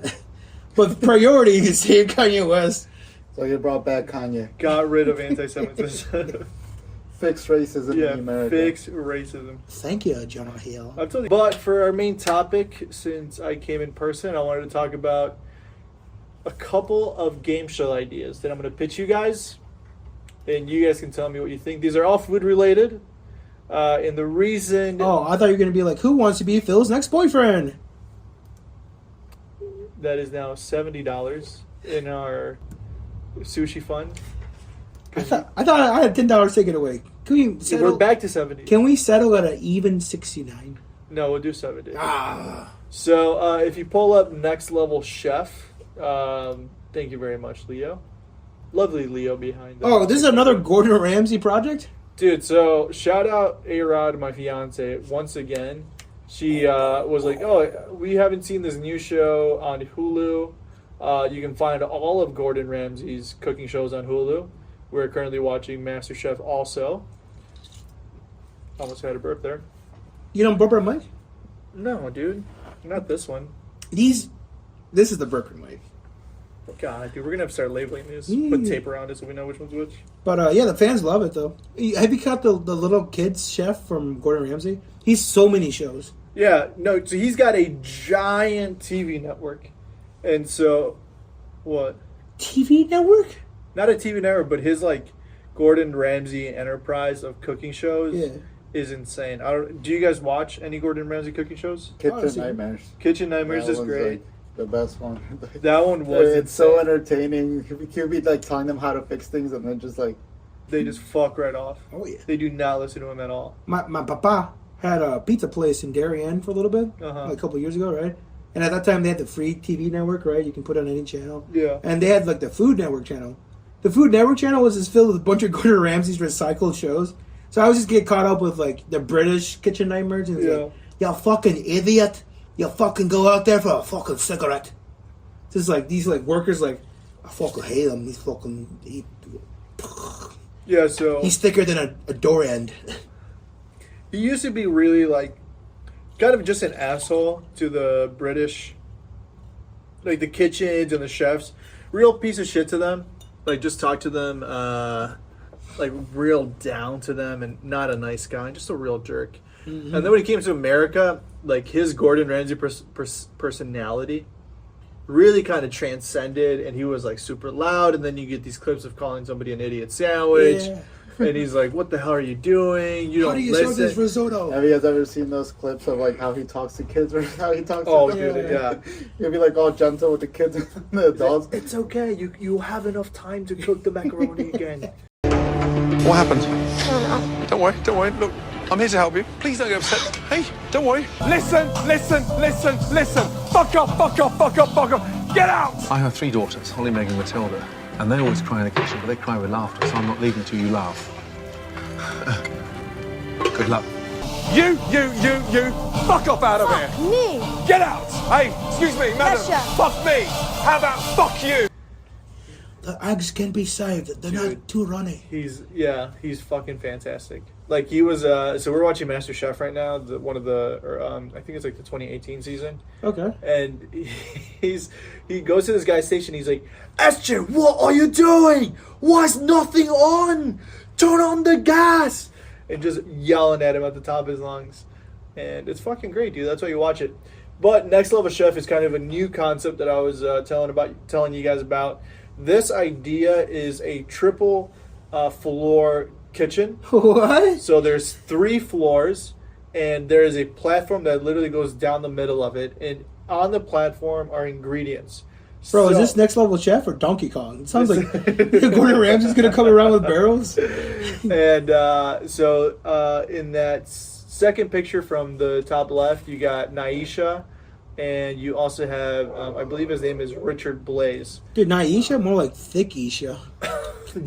But priority is save Kanye West. So you brought back Kanye. Got rid of anti-Semitism. Fix racism in America. Fix racism. Thank you, Jonah Hill. I'm telling you. But for our main topic, since I came in person, I wanted to talk about a couple of game show ideas that I'm going to pitch you guys. And you guys can tell me what you think. These are all food related. And the reason... Oh, I thought you were going to be like, who wants to be Phil's next boyfriend? That is now $70 in our sushi fund. I thought I had $10 taken away. Can we settle? We're back to 70. Can we settle at an even 69? No, we'll do 70. Ah. So if you pull up Next Level Chef, thank you very much, Leo. Lovely Leo behind that. Oh, this is another Gordon Ramsay project? Dude, so shout out A-Rod, my fiance, once again. She was like, oh, we haven't seen this new show on Hulu. You can find all of Gordon Ramsay's cooking shows on Hulu. We're currently watching MasterChef also. Almost had a burp there. You don't burp on mic? No, dude. Not this one. This is the burping mic. God, dude, we're going to have to start labeling these. Mm. Put tape around it so we know which one's which. But yeah, the fans love it, though. Have you caught the little kid's chef from Gordon Ramsay? He's so many shows. Yeah, no, so he's got a giant TV network. And so, what? TV network? Not a TV network, but his, like, Gordon Ramsay enterprise of cooking shows is insane. Do you guys watch any Gordon Ramsay cooking shows? Kitchen Nightmares. Kitchen Nightmares is great. Like the best one. That one was It's insane. so entertaining. He'll be like telling them how to fix things and then just like... They just fuck right off. Oh, yeah. They do not listen to him at all. My papa had a pizza place in Darien for a little bit, like a couple years ago, right? And at that time, they had the free TV network, right? You can put it on any channel. Yeah. And they had, like, the Food Network channel. The Food Network channel was just filled with a bunch of Gordon Ramsay's recycled shows. So I would just get caught up with, like, the British Kitchen Nightmares. And like, you fucking idiot. You fucking go out there for a fucking cigarette. Just, like, these, like, workers, like, I fucking hate them. He's fucking... Yeah, so... He's thicker than a door end. He used to be really, like, kind of just an asshole to the British, like, the kitchens and the chefs. Real piece of shit to them. Like, just talk to them, like, real down to them and not a nice guy. Just a real jerk. Mm-hmm. And then when he came to America, like, his Gordon Ramsay personality really kind of transcended, and he was, like, super loud. And then you get these clips of calling somebody an idiot sandwich. Yeah. And he's like, what the hell are you doing? How do you serve this risotto? Have you guys ever seen those clips of like how he talks to kids or how he talks to them? Dude, yeah. He'll be like all gentle with the kids and the adults. It's okay. You have enough time to cook the macaroni again. What happened? I Don't worry. Look, I'm here to help you. Please don't get upset. Hey, don't worry. Listen. Fuck off. Get out. I have 3 daughters, Holly, Megan, Matilda, and they always cry in the kitchen, but they cry with laughter, so I'm not leaving till you laugh. Good luck. You. Fuck off out of here. Fuck me. Get out. Hey, excuse me, madam. Yes, sir. Fuck me. How about fuck you? The eggs can be saved. They're not too runny. He's fucking fantastic. Like he was. So we're watching Master Chef right now. I think it's like the 2018 season. Okay. And he goes to this guy's station. He's like, "SJ, what are you doing? Why is nothing on? Turn on the gas!" And just yelling at him at the top of his lungs. And it's fucking great, dude. That's why you watch it. But Next Level Chef is kind of a new concept that I was telling you guys about. This idea is a triple floor kitchen. What? So there's 3 floors, and there is a platform that literally goes down the middle of it. And on the platform are ingredients. Bro, is this Next Level Chef or Donkey Kong? It sounds like Gordon Ramsay's going to come around with barrels. And so in that second picture from the top left, you got Naisha, and you also have, I believe his name is Richard Blaze. Dude, Naisha? More like Thick Isha.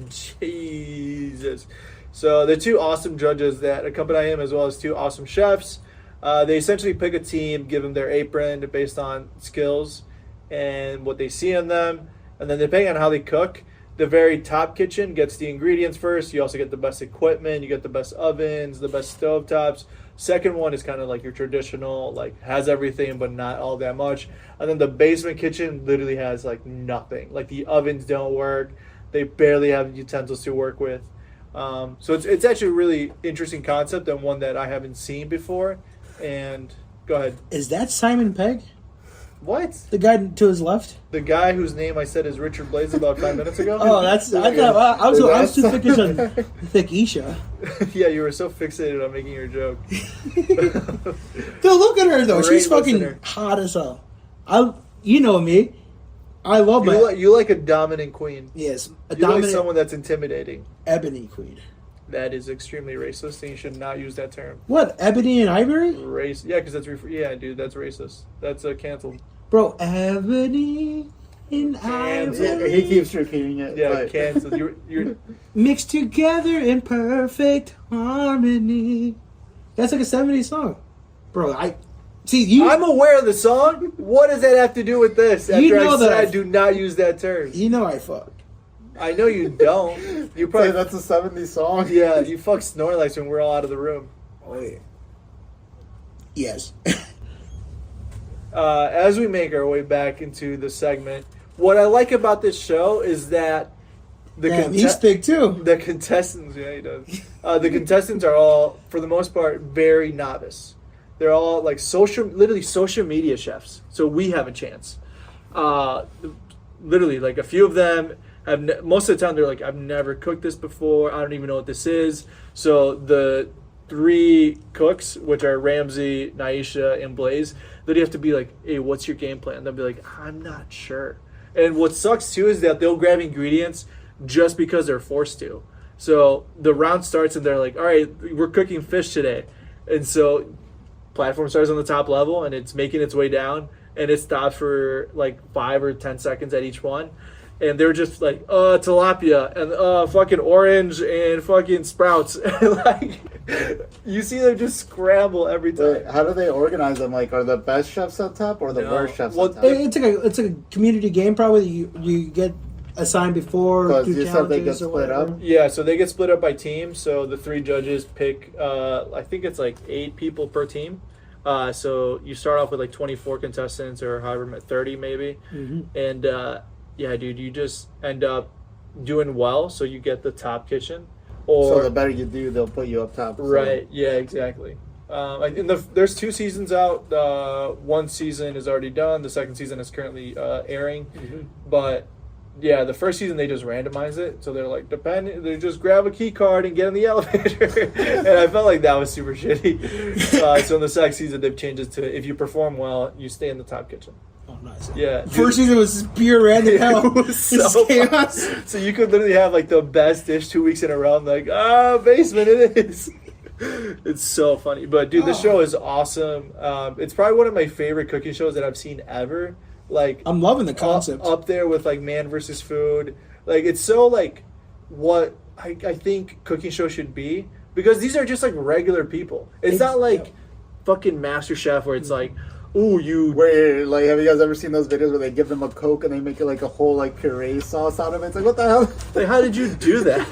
Jesus. So the 2 awesome judges that accompany him, as well as 2 awesome chefs, they essentially pick a team, give them their apron based on skills and what they see in them, and then depending on how they cook, the very top kitchen gets the ingredients first. You also get the best equipment, you get the best ovens, the best stovetops. Second one is kind of like your traditional, like has everything but not all that much. And then the basement kitchen literally has like nothing. Like the ovens don't work, they barely have utensils to work with. So it's actually a really interesting concept and one that I haven't seen before. And go ahead. Is that Simon Pegg? What? The guy to his left? The guy whose name I said is Richard Blaze about 5 minutes ago? Oh, that's... I was too thickish on Thick Isha. Yeah, you were so fixated on making your joke. Dude, look at her, though. Great She's fucking listener. hot as hell. You know me. I love You like a dominant queen. Yes, a You dominant like someone that's intimidating. ebony queen. That is extremely racist, and you should not use that term. What, ebony and ivory? Race, yeah, because that's dude, that's racist. That's canceled. Bro, ebony and ivory. He keeps repeating it. Yeah, but- canceled. You're Mixed together in perfect harmony. That's like a 70s song. Bro, I'm aware of the song. What does that have to do with this? After You know I said that I do not use that term. You know I fuck. I know you don't. You probably that's a 70s song. yeah. You fuck Snorlax when we're all out of the room. Oh, yeah. Yes. As we make our way back into the segment, what I like about this show is that Damn, he's thick too. the contestants, yeah, he does. The contestants are all, for the most part, very novice. They're all like literally social media chefs. So we have a chance. Literally, like a few of them have. Most of the time, they're like, "I've never cooked this before. I don't even know what this is." So the 3 cooks, which are Ramsay, Naisha, and Blaze, they have to be like, "Hey, what's your game plan?" And they'll be like, "I'm not sure." And what sucks too is that they'll grab ingredients just because they're forced to. So the round starts and they're like, "All right, we're cooking fish today," and so platform starts on the top level and it's making its way down and it stops for like 5 or 10 seconds at each one. And they're just like, tilapia and fucking orange and fucking sprouts. Like, you see them just scramble every time. Wait, how do they organize them? Like, are the best chefs up top or the No. worst chefs Well, up top? It's like a community game probably that you get assigned before. Because through you said they get challenges or split up. whatever. Yeah, so they get split up by teams. So the 3 judges pick, I think it's like 8 people per team. So you start off with like 24 contestants or however, 30 maybe. Mm-hmm. And yeah, dude, you just end up doing well. So you get the top kitchen. Or, So the better you do, they'll put you up top. So- right, yeah, exactly. And there's 2 seasons out. 1 season is already done. The second season is currently airing. Mm-hmm. But yeah, the first season they just randomize it, so they're like, they just grab a key card and get in the elevator, and I felt like that was super shitty. So in the second season they've changed it to if you perform well, you stay in the top kitchen. Oh, nice. Yeah, dude. First season was pure random hell. It was It's so chaos. fun. So you could literally have like the best dish 2 weeks in a row. I'm like, basement it is. It's so funny. But dude, this show is awesome. It's probably one of my favorite cooking shows that I've seen ever. Like, I'm loving the concept. Up there with like Man versus Food. Like, it's so like what I think cooking shows should be, because these are just like regular people. It's not like fucking MasterChef where it's like, ooh, you. Where, like, have you guys ever seen those videos where they give them a Coke and they make it like a whole like puree sauce out of it? It's like, what the hell? Like, how did you do that?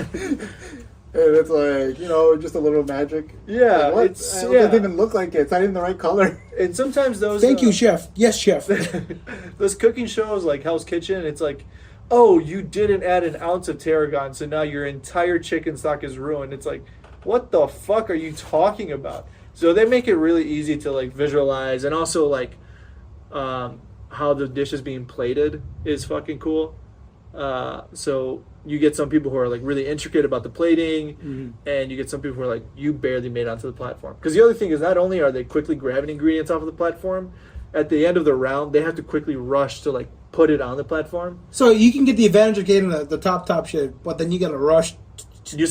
And it's like, you know, just a little magic. Yeah, like, what? it doesn't even look like it. It's not even the right color. And sometimes those. Thank you, chef. Yes, chef. Those cooking shows like Hell's Kitchen, it's like, oh, you didn't add an ounce of tarragon, so now your entire chicken stock is ruined. It's like, what the fuck are you talking about? So they make it really easy to like visualize, and also like how the dish is being plated is fucking cool. So you get some people who are like really intricate about the plating, and you get some people who are like, you barely made it onto the platform. Because the other thing is, not only are they quickly grabbing ingredients off of the platform, at the end of the round they have to quickly rush to like put it on the platform. So you can get the advantage of getting the top shit, but then you gotta rush.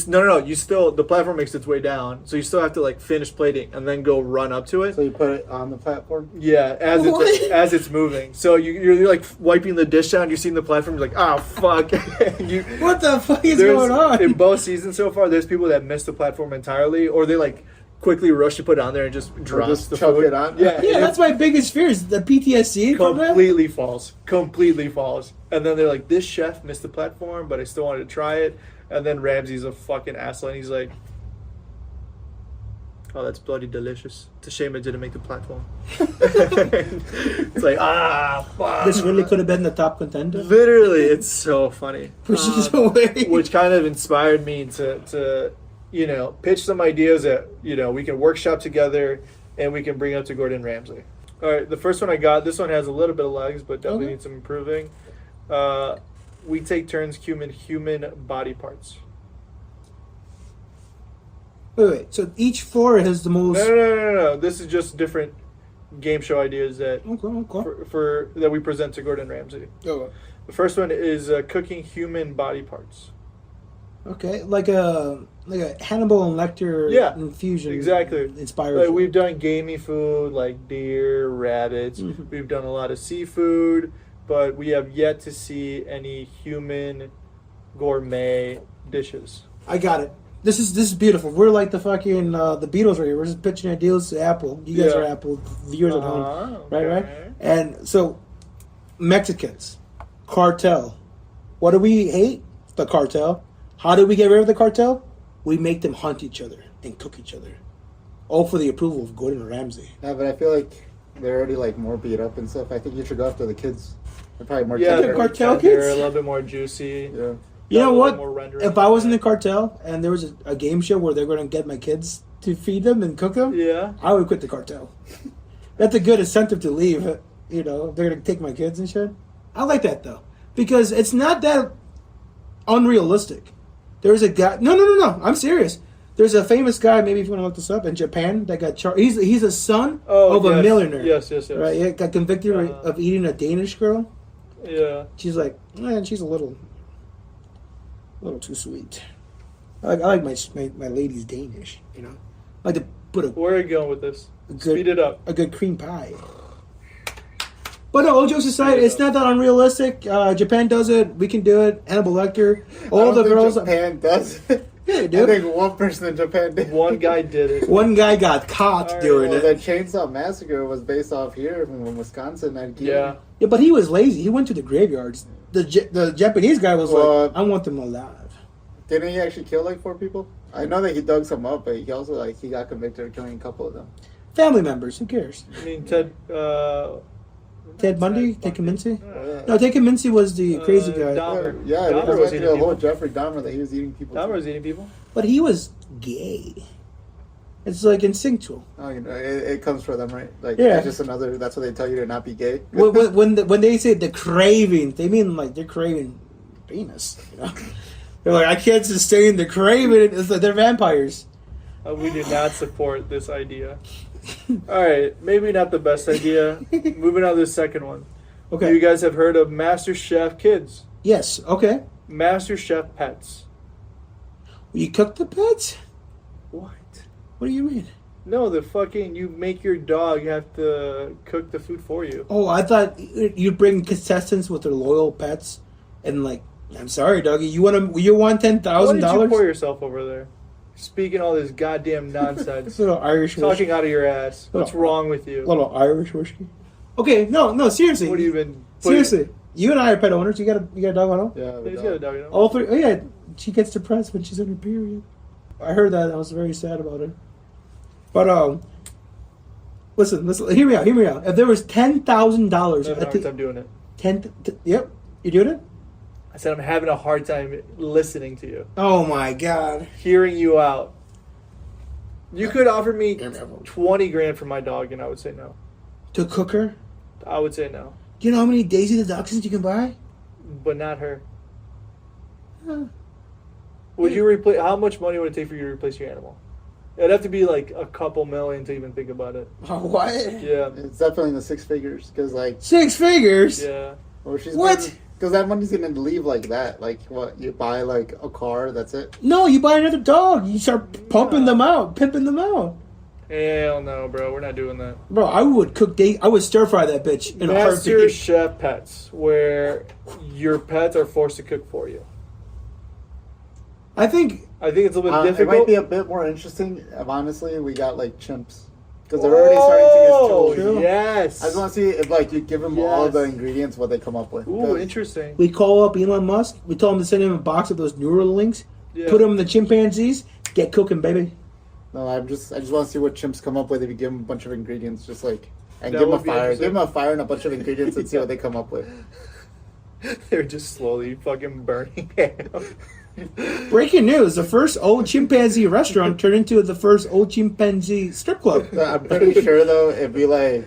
No. You still, the platform makes its way down, so you still have to like finish plating and then go run up to it. So you put it on the platform? Yeah, as it's moving. So you're like wiping the dish down, you're seeing the platform, you're like, oh fuck. What the fuck is going on? In both seasons so far, there's people that miss the platform entirely, or they like quickly rush to put it on there and just drop the chuck food. it on? Yeah, That's my biggest fear is the PTSD from that. completely falls. And then they're like, this chef missed the platform, but I still wanted to try it. And then Ramsay's a fucking asshole, and he's like, oh, that's bloody delicious. It's a shame I didn't make the platform. It's like, fuck. This really could have been the top contender. Literally, it's so funny. Away. Which kind of inspired me to pitch some ideas that, we can workshop together and we can bring up to Gordon Ramsay. All right, the first one I got, this one has a little bit of legs, but definitely needs some improving. We take turns human body parts. Wait. So each floor has the most. No. This is just different game show ideas that Okay. for that we present to Gordon Ramsay. Oh, The first one is cooking human body parts. okay. Like a Hannibal and Lecter infusion. Exactly. Inspired. Like, we've done gamey food like deer, rabbits. We've done a lot of seafood, but we have yet to see any human gourmet dishes. I got it. This is beautiful. We're like the fucking the Beatles right here. We're just pitching ideas to Apple. You guys are Apple viewers at home, right? And so Mexicans, cartel. What do we hate? The cartel. How do we get rid of the cartel? We make them hunt each other and cook each other, all for the approval of Gordon Ramsay. Yeah, but I feel like they're already like more beat up and stuff. I think you should go after the kids. They're probably more They're cartel tender, kids? a little bit more juicy. Yeah. You know a little what? more rendering. If I was in the cartel and there was a game show where they're going to get my kids to feed them and cook them, Yeah. I would quit the cartel. That's a good incentive to leave. If they're going to take my kids and shit. I like that though, because it's not that unrealistic. There's a guy. No. I'm serious. There's a famous guy. Maybe if you want to look this up in Japan that got charged. He's a son of a millionaire. Yes. Right. He got convicted of eating a Danish girl. Yeah. She's like, man, she's a little too sweet. I like my ladies Danish. I like to put Where are you going with this? good, Speed it up. a good cream pie. But no, all jokes aside, it's not that unrealistic. Japan does it. We can do it. Hannibal Lecter. All the girls. Japan does it. Yeah, I dude. think one person in Japan did. One guy did it. One guy got caught doing Well, it. the Chainsaw Massacre was based off here from Wisconsin. Yeah. Yeah, but he was lazy. He went to the graveyards. The Japanese guy was Well, like, I want them alive. Didn't he actually kill like 4 people? I know that he dug some up, but he also he got convicted of killing a couple of them. Family members, who cares? I mean, Ted Bundy? Ted Kaminski? Yeah. No, Ted Kaminski was the crazy guy. Dahmer. Yeah, it Dahmer was was actually eating a whole people. Jeffrey Dahmer that he was eating people. Dahmer too. was eating people. But he was gay. It's like instinctual. Oh, it comes for them, right? Like, Yeah. it's just another. That's what they tell you to not be gay. When they say the craving, they mean like they're craving penis. They're like, I can't sustain the craving. It's like they're vampires. We do not support this idea. All right, maybe not the best idea. Moving on to the second one. Okay. You guys have heard of Master Chef Kids, Yes. Okay. Master Chef Pets. You cook the pets? What? What do you mean? No, you make your dog have to cook the food for you. Oh, I thought you'd bring contestants with their loyal pets, and like, I'm sorry, doggy, you want $10,000? Why did you pour yourself over there? Speaking all this goddamn nonsense. Little Irish whiskey. Talking out of your ass. What's wrong with you? Little Irish whiskey. Okay, no, seriously. What have you been... Seriously, you and I are pet owners. You got a dog at home? Yeah, He's got a dog, you know? All three. Oh yeah, she gets depressed when she's in her period. I heard that. I was very sad about it. But listen. Hear me out. If there was $10,000, I'm having a hard time doing it. Yep, you doing it? I said I'm having a hard time listening to you. Oh my god. Hearing you out. You could offer me 20 grand for my dog, and I would say no. To cook her? I would say no. Do you know how many Daisy the Dachshunds you can buy? But not her. Huh. Would you replace? How much money would it take for you to replace your animal? It'd have to be like a couple million to even think about it. Oh, what? Yeah. It's definitely in the six figures because like 6 figures? Yeah. or she's What? Because that money's gonna leave like that. Like what? You buy like a car. That's it. No, you buy another dog. You start pumping them out, pimping them out. Hell no, bro. We're not doing that. Bro, I would I would stir fry that bitch in a Master heartbeat. Chef Pets, where your pets are forced to cook for you. I think I think it's a little bit It difficult. might be a bit more interesting if honestly we got like chimps because they're already starting to use Oh, children. yes. I just want to see if like you give them all Yes. the ingredients, what they come up with. Ooh, 'Cause interesting. we call up Elon Musk. We told him to send him a box of those Neuralinks. Yeah. Put them in the chimpanzees. Get cooking, baby. No, I just want to see what chimps come up with if you give them a bunch of ingredients, just like and That give them a would be fire, interesting. give them a fire and a bunch of ingredients and see what they come up with. They're just slowly fucking burning down. Breaking news: the first old chimpanzee restaurant turned into the first old chimpanzee strip club. I'm pretty sure though it'd be like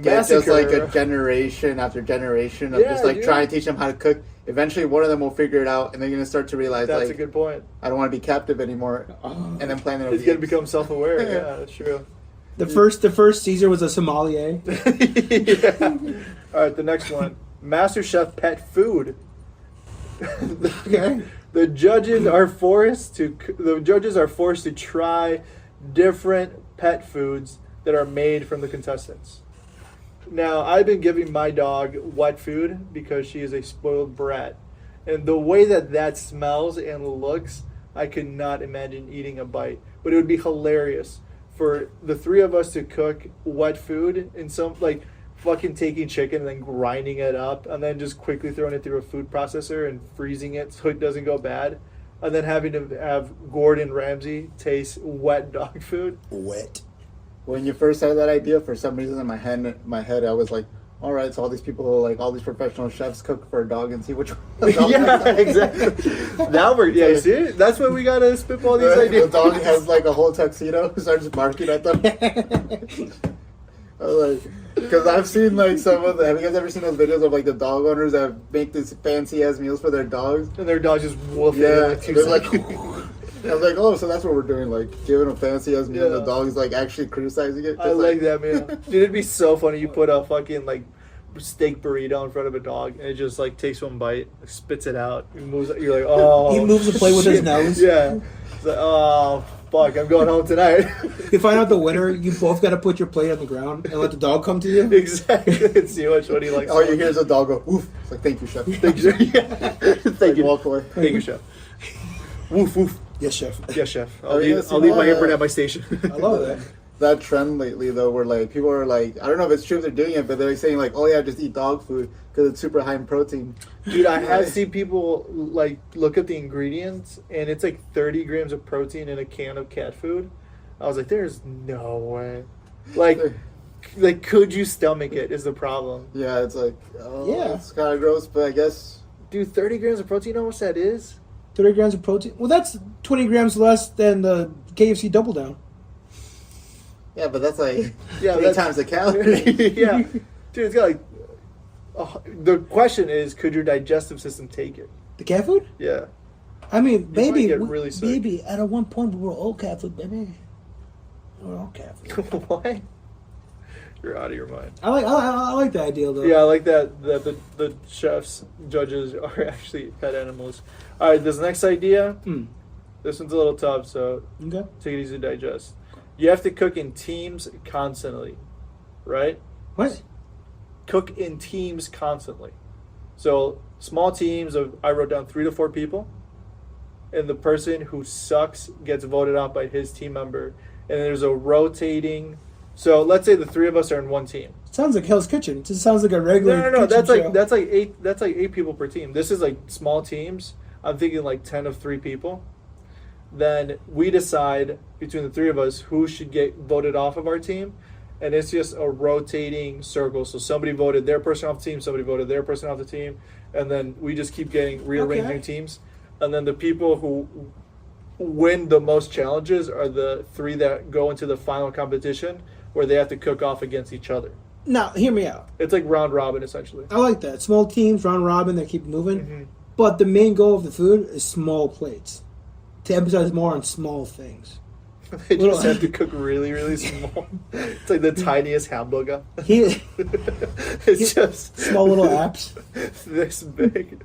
get just like a Massacre. generation after generation of Yeah, just like dude. trying to teach them how to cook. Eventually, one of them will figure it out, and they're gonna start to realize That's a like good point. I don't want to be captive anymore, and then plan their He's gonna become self-aware. Yeah, that's true. The first Caesar was a sommelier. Yeah. All right, the next one: Master Chef Pet Food. Okay. The judges are forced to try different pet foods that are made from the contestants. Now, I've been giving my dog wet food because she is a spoiled brat. And the way that smells and looks, I could not imagine eating a bite. But it would be hilarious for the three of us to cook wet food in some, like, fucking taking chicken and then grinding it up and then just quickly throwing it through a food processor and freezing it so it doesn't go bad. And then having to have Gordon Ramsay taste wet dog food. Wet. When you first had that idea, for some reason in my head, I was like, all right, so all these people, like all these professional chefs, cook for a dog and see which one. Yeah, exactly. Now yeah, you see it? That's why we gotta spitball these The ideas. dog has like a whole tuxedo, starts barking at them. I was like, because I've seen like some of the. Have you guys ever seen those videos of like the dog owners that make these fancy ass meals for their dogs? And their dog just woofing Yeah, in like 2 they're like. seconds. I was like, oh, so that's what we're doing, like giving a fancy ass meal. Yeah. The dog is like actually criticizing it. I just like that, man. Dude, it'd be so funny. You put a fucking like steak burrito in front of a dog, and it just like takes one bite, spits it out, and moves. You're like, oh. He moves the plate with his shit. nose. Yeah. It's like, oh fuck, I'm going home tonight. You find out the winner. You both got to put your plate on the ground and let the dog come to you. Exactly. And see which one he likes. All you hear is a dog go, oof. It's like, thank you, chef. Thank you. Yeah. Thank Like, you. walk away. Thank you, chef. Woof woof. Yes, chef. Yes, chef. Oh, I'll yeah, leave, see, I'll leave my yeah. apron at my station. I love that. That trend lately, though, where like people are like, I don't know if it's true if they're doing it, but they're saying like, oh yeah, just eat dog food because it's super high in protein. Dude, I have seen people like look at the ingredients, and it's like 30 grams of protein in a can of cat food. I was like, there's no way. Like, could you stomach it? Is the problem. Yeah, it's like, oh, Yeah. it's kind of gross, but I guess Dude, 30 grams of protein. You know how much that is? 30 grams of protein. Well, that's 20 grams less than the KFC Double Down. yeah, but that's like Yeah, 3 times the calorie. Yeah, dude, it's got like. The question is, could your digestive system take it? The cat food? Yeah. I mean, might baby, get really sick. baby. At one point, we were all cat food, baby. We were all cat food. What? You're out of your mind. I like that idea though. Yeah, I like that the chefs, judges are actually pet animals. All right, this next idea, this one's a little tough, so Okay. take it easy to digest. You have to cook in teams constantly, right? What? Cook in teams constantly. So small teams of, I wrote down 3 to 4 people, and the person who sucks gets voted out by his team member. And there's a rotating. So let's say the 3 of us are in one team. Sounds like Hell's Kitchen. It just sounds like a regular. No. kitchen show. That's like 8 people per team. This is like small teams. I'm thinking like 10 of 3 people. Then we decide between the 3 of us who should get voted off of our team. And it's just a rotating circle. So somebody voted their person off the team, somebody voted their person off the team, and then we just keep rearranging teams. And then the people who win the most challenges are the 3 that go into the final competition where they have to cook off against each other. Now, hear me out. It's like round robin, essentially. I like that. Small teams, round robin, they keep moving. But the main goal of the food is small plates. To emphasize more on small things. They just have to cook really, really small. It's like the tiniest hamburger. It's just small little apps. This big.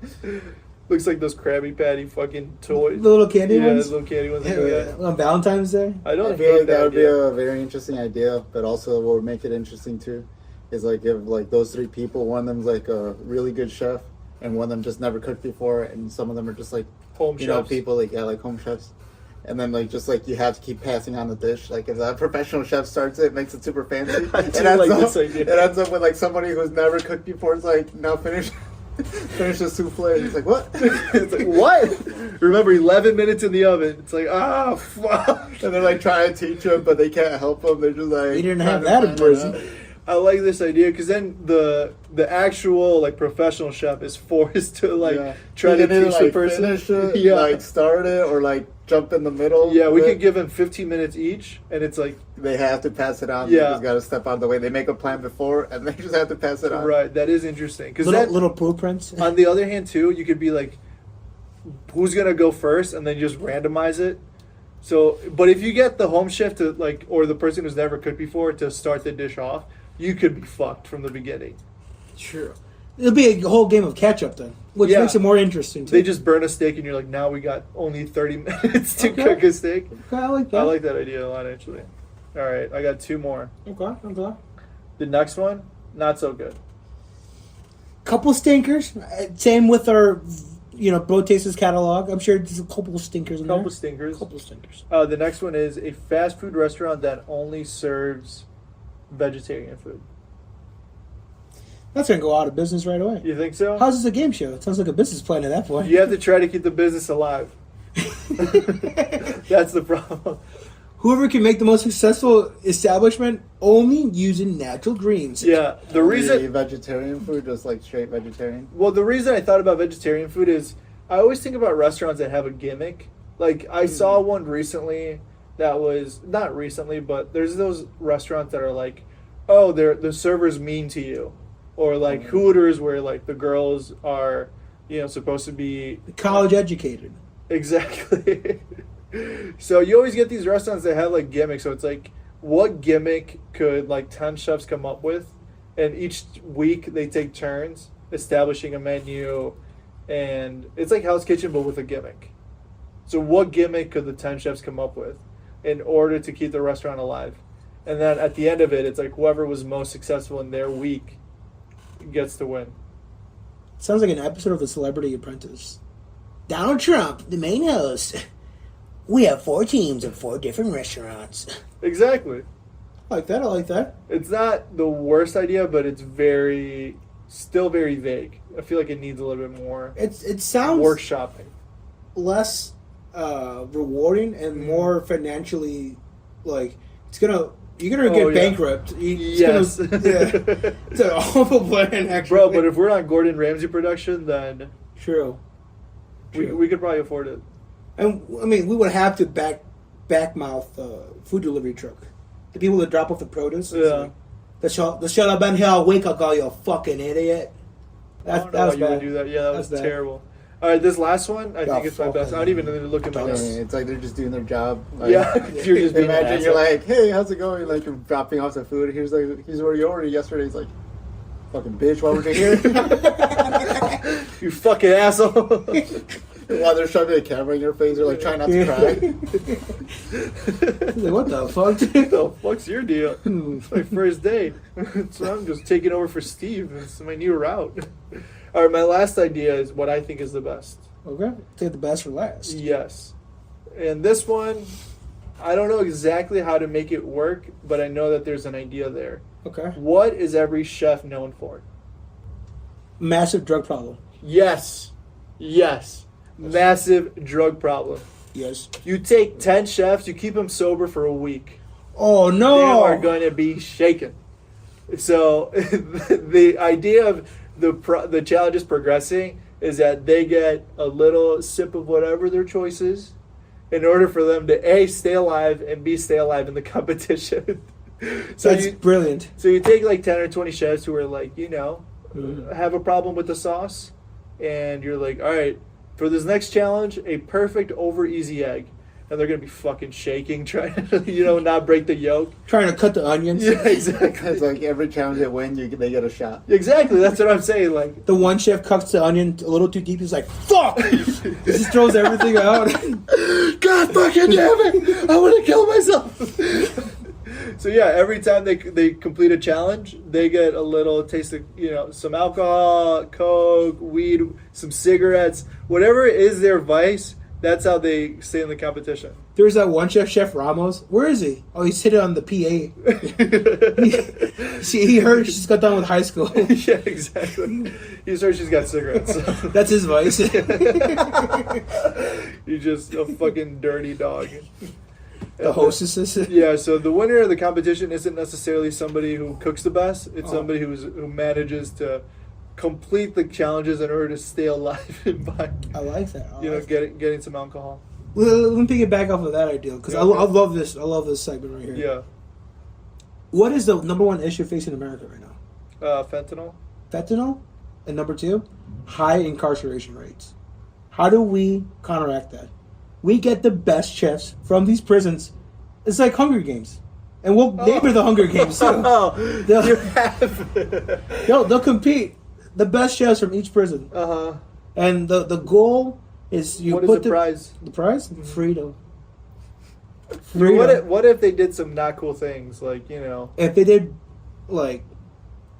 Looks like those Krabby Patty fucking toys. The little candy ones? Yeah, the little candy ones. On Valentine's Day? I don't I feel like that would be idea. a very interesting idea, but also what would make it interesting too is like if like those 3 people, one of them's like a really good chef, and one of them just never cooked before, and some of them are just like Home you know chefs. people like like home chefs, and then like just like you have to keep passing on the dish. Like if that professional chef starts it, makes it super fancy. I do like this idea. It ends up with like somebody who's never cooked before. It's like now finish the souffle. It's like what? It's like, what? Remember, 11 minutes in the oven. It's like, fuck. And they're like trying to teach them, but they can't help them. They're just like You didn't have trying that to in find it person. out. I like this idea because then the actual like professional chef is forced to like try You to can either, teach the like, person. finish it, Yeah. like start it, or like jump in the middle. Yeah, we of could it. give them 15 minutes each, and it's like, They have to pass it on. Yeah. They just got to step out of the way. They make a plan before, and they just have to pass it on. right, that is interesting. Because Little blueprints. on the other hand, too, you could be like, who's going to go first, and then just randomize it. So, but if you get the home chef to like, or the person who's never cooked before to start the dish off, you could be fucked from the beginning. True. It'll be a whole game of catch up then, which Yeah. makes it more interesting too. They just burn a steak, and you're like, now we got only 30 minutes to Okay. cook a steak. Okay, I like that. I like that idea a lot, actually. All right, I got 2 more. Okay. The next one, not so good. Couple stinkers. Same with our, Bro Tasters catalog. I'm sure there's a couple stinkers in Couple there. stinkers. Couple stinkers. The next one is a fast food restaurant that only serves vegetarian food. That's gonna go out of business right away. You think so? How's this a game show? It sounds like a business plan at that point. You have to try to keep the business alive. That's the problem. Whoever can make the most successful establishment only using natural greens. Yeah, the Only reason. vegetarian food, just like straight vegetarian. Well, the reason I thought about vegetarian food is I always think about restaurants that have a gimmick. Like I saw one recently that was not recently, but there's those restaurants that are like, oh, the server's mean to you, or like Hooters where like the girls are, supposed to be College educated. exactly. So you always get these restaurants that have like gimmicks. So it's like, what gimmick could like 10 chefs come up with, and each week they take turns establishing a menu, and it's like Hell's Kitchen but with a gimmick. So what gimmick could the 10 chefs come up with in order to keep the restaurant alive? And then at the end of it, it's like whoever was most successful in their week gets to win. Sounds like an episode of The Celebrity Apprentice. Donald Trump, the main host. We have 4 teams of 4 different restaurants. Exactly. I like that. It's not the worst idea, but it's still very vague. I feel like it needs a little bit more It sounds workshopping. less rewarding and more financially like you're gonna get yeah. bankrupt. Yes. It's an awful plan, actually. Bro, but if we're on Gordon Ramsay production, then True. we could probably afford it. And I mean, we would have to backmouth food delivery truck. The people that drop off the produce. Yeah. They should have been here all week ago, you fucking idiot. I don't know That was why you would bad. do that. Yeah, that That's was bad. terrible. All right, this last one, I Yeah, think it's my fuck best. that. I don't even need to look at my Yeah, notes. it's like they're just doing their job. Like, Yeah, you're just being an imagine you're asshole. like, hey, how's it going? Like you're dropping off the food. Here's where you ordered yesterday. It's like, fucking bitch, why weren't you here? You fucking asshole. While they're shoving a camera in your face, they're like trying not to cry. Like, what the fuck? What the fuck's your deal? It's my first day. So I'm just taking over for Steve. It's my new route. All right, my last idea is what I think is the best. Okay, take the best for last. Yes. And this one, I don't know exactly how to make it work, but I know that there's an idea there. Okay. What is every chef known for? Massive drug problem. Yes. Yes. Massive drug problem. Yes. You take 10 chefs, you keep them sober for a week. Oh no! They are going to be shaken. So the idea of the challenge is progressing is that they get a little sip of whatever their choice is in order for them to A, stay alive, and B, stay alive in the competition. So That's brilliant. So you take like 10 or 20 chefs who are like, Mm-hmm. have a problem with the sauce, and you're like, all right, for this next challenge, a perfect over easy egg. And they're going to be fucking shaking, trying to, not break the yolk. Trying to cut the onions. Yeah, exactly. It's like every challenge they win, they get a shot. Exactly, that's what I'm saying. Like, The one chef cuts the onion a little too deep. He's like, "Fuck!" He just throws everything out. God fucking damn it! I want to kill myself. So yeah, every time they complete a challenge, they get a little taste of some alcohol, coke, weed, some cigarettes, whatever is their vice. That's how they stay in the competition. There's that one chef, Chef Ramos. Where is he? Oh, he's sitting on the PA. he heard she just got done with high school. Yeah, exactly. He's heard she's got cigarettes. So. That's his vice. You're just a fucking dirty dog. The hostesses. Yeah, so the winner of the competition isn't necessarily somebody who cooks the best. It's somebody who manages to complete the challenges in order to stay alive and by I like that. I like that. getting some alcohol. Let me pick it back off of that idea because I love this. I love this segment right here. Yeah. What is the number one issue facing America right now? Fentanyl. Fentanyl, and number two, high incarceration rates. How do we counteract that? We get the best chefs from these prisons. It's like Hunger Games, and we'll neighbor the Hunger Games too. Oh, They'll- you have. They'll compete. The best chefs from each prison, and the goal is you What is put the prize? The prize, freedom. Dude, what if they did some not cool things like If they did like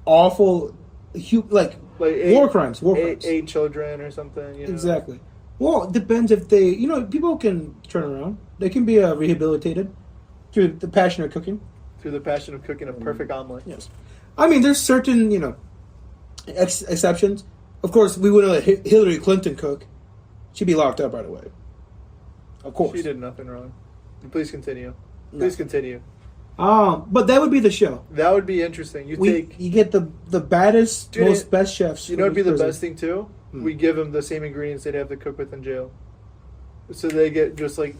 awful, like war crimes, eight children or something. Exactly. Well, it depends if they, people can turn around. They can be rehabilitated through the passion of cooking. Through the passion of cooking a perfect omelet. Yes. I mean, there's certain, exceptions. Of course, we wouldn't let Hillary Clinton cook. She'd be locked up right away. Of course. She did nothing wrong. Please continue. Please continue. But that would be the show. That would be interesting. You get the baddest, best chefs. You know what'd be the prison. best thing too? We give them the same ingredients they'd have to cook with in jail. So they get just like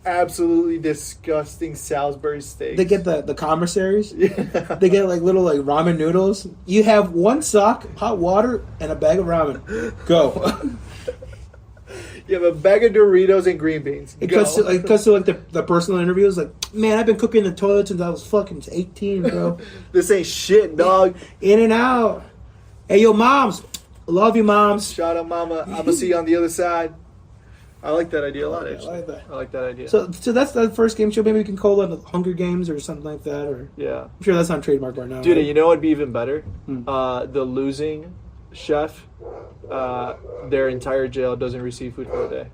absolutely disgusting Salisbury steaks. They get the commissaries. Yeah. They get like little ramen noodles. You have one sock, hot water, and a bag of ramen. Go. You have a bag of Doritos and green beans. It Go. cuts to the personal interviews. Like, man, I've been cooking in the toilet since I was fucking 18, bro. This ain't shit, dog. In and out. Hey, yo, moms. Love you, moms. Shout out, mama. I'm gonna see you on the other side. I like that idea a lot. I Actually, like that. I like that idea. So that's the first game show. Maybe we can call it Hunger Games or something like that. Or yeah, I'm sure that's on trademark right now. dude, right? you know what'd be even better? The losing chef, their entire jail doesn't receive food for a day.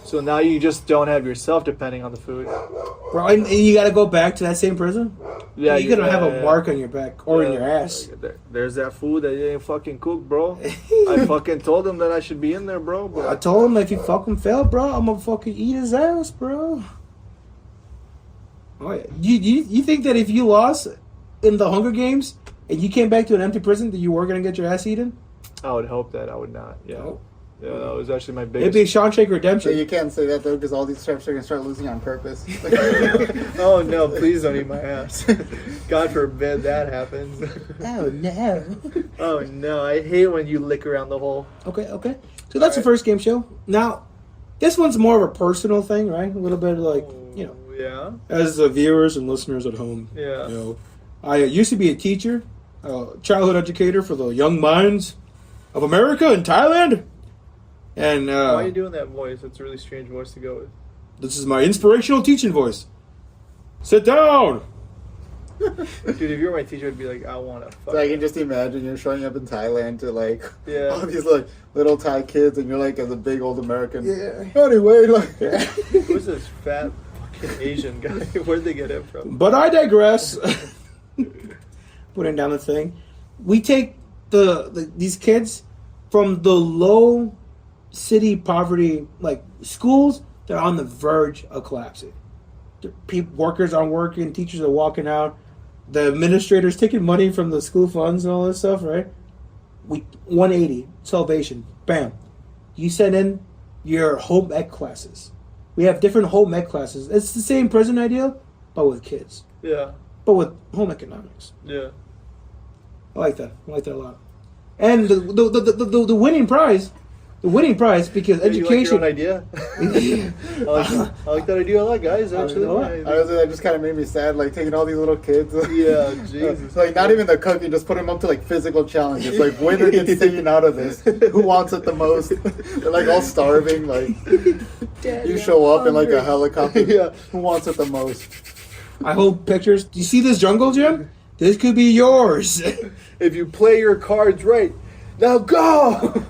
So now you just don't have yourself depending on the food. Bro, and you got to go back to that same prison. Yeah, you're gonna have a mark on your back or in your ass. There's that food that you didn't fucking cook, bro. I fucking told him that I should be in there, bro. But I told him if he fucking failed, bro, I'm gonna fucking eat his ass, bro. Oh yeah. You think that if you lost in the Hunger Games and you came back to an empty prison, that you were gonna get your ass eaten? I would hope that I would not. Yeah. No. Yeah, that was actually my It'd biggest. be Shawshank So Redemption. you can't say that though, because all these chefs are gonna start losing on purpose. Oh no! Please don't eat my ass. God forbid that happens. Oh no. Oh no! I hate when you lick around the hole. Okay. So that's the first game show. Now, this one's more of a personal thing, right? A little bit like, you know, Yeah. as the viewers and listeners at home. Yeah. You know, I used to be a teacher, a childhood educator for the young minds of America and Thailand. And Why are you doing that voice? That's a really strange voice to go with. this is my inspirational teaching voice. Sit down. Dude, if you were my teacher, I'd be like, I want to fuck. So I can just imagine you're showing up in Thailand to like Yeah. all these like little Thai kids, and you're like as a big old American. Yeah. Anyway, like Who's this fat fucking Asian guy? Where'd they get him from? But I digress. Putting down the thing, we take these kids from the low city poverty like schools. They're on the verge of collapsing. Workers aren't working. Teachers are walking out. The administrators taking money from the school funds and all this stuff. Right? We 180 salvation. Bam. You send in your home ec classes. We have different home ec classes. It's the same prison idea, but with kids. Yeah. But with home economics. Yeah. I like that. I like that a lot. And the winning prize, because education. You like your own idea? I like that idea a lot, guys. Actually, honestly, that just kind of made me sad. Like taking all these little kids. Yeah, Jesus. Like not even the cooking, just put them up to like physical challenges. Like winner gets taken out of this. Who wants it the most? They're like all starving. Like you show up in like a helicopter. Yeah. Who wants it the most? I hold pictures. Do you see this jungle gym? This could be yours. If you play your cards right, now go.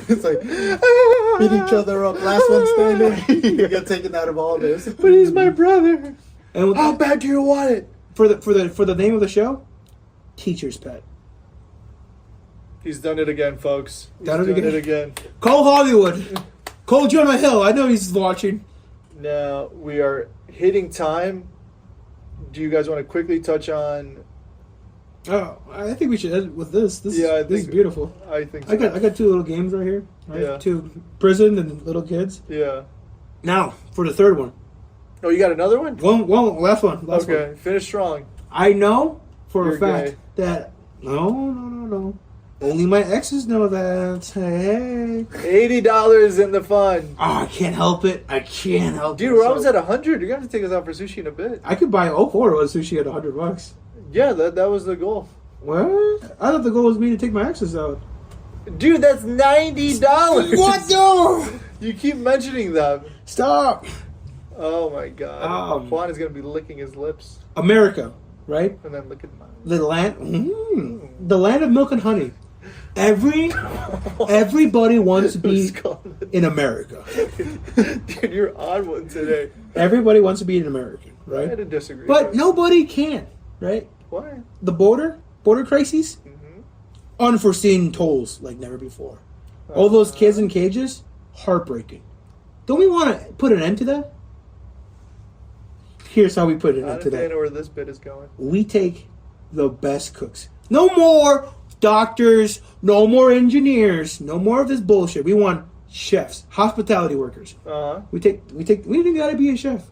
It's like beat each other up. Last one standing. You get taken out of all this. But he's my brother. And How bad do you want it? for the name of the show, Teacher's Pet. He's done it again, folks. He's Done it again. Cole Hollywood. Cole Jonah Hill. I know he's watching. Now we are hitting time. Do you guys want to quickly touch on? Oh, I think we should end with this. This Yeah, I is think- beautiful. I think so. I got two little games right here. Right? Yeah. Two prison and little kids. Yeah. Now for the third one. Oh, you got another one? One last one. Last Okay, one. finish strong. I know for You're a fact gay. that no. Only my exes know that. Hey. $80 in the fund. Oh, I can't help it. I can't help it. Dude, we're almost at 100. You're gonna have to take us out for sushi in a bit. I could buy 04 with sushi at $100. Yeah, that was the goal. What? I thought the goal was me to take my exes out. Dude, that's $90. What? No! You keep mentioning them. Stop. Oh my god. Juan is gonna be licking his lips America, right? and then licking mine. The land of milk and honey. Everybody wants to be in America. Dude, you're on one today. Everybody wants to be an American, I had right? to disagree. But nobody can, right? Why? The border crises, Mm-hmm. unforeseen tolls like never before. All those kids in cages, heartbreaking. Don't we want to put an end to that? Here's how we put an I end to don't that. know where this bit is going. We take the best cooks. No more doctors, no more engineers, no more of this bullshit. We want chefs, hospitality workers. We didn't gotta be a chef.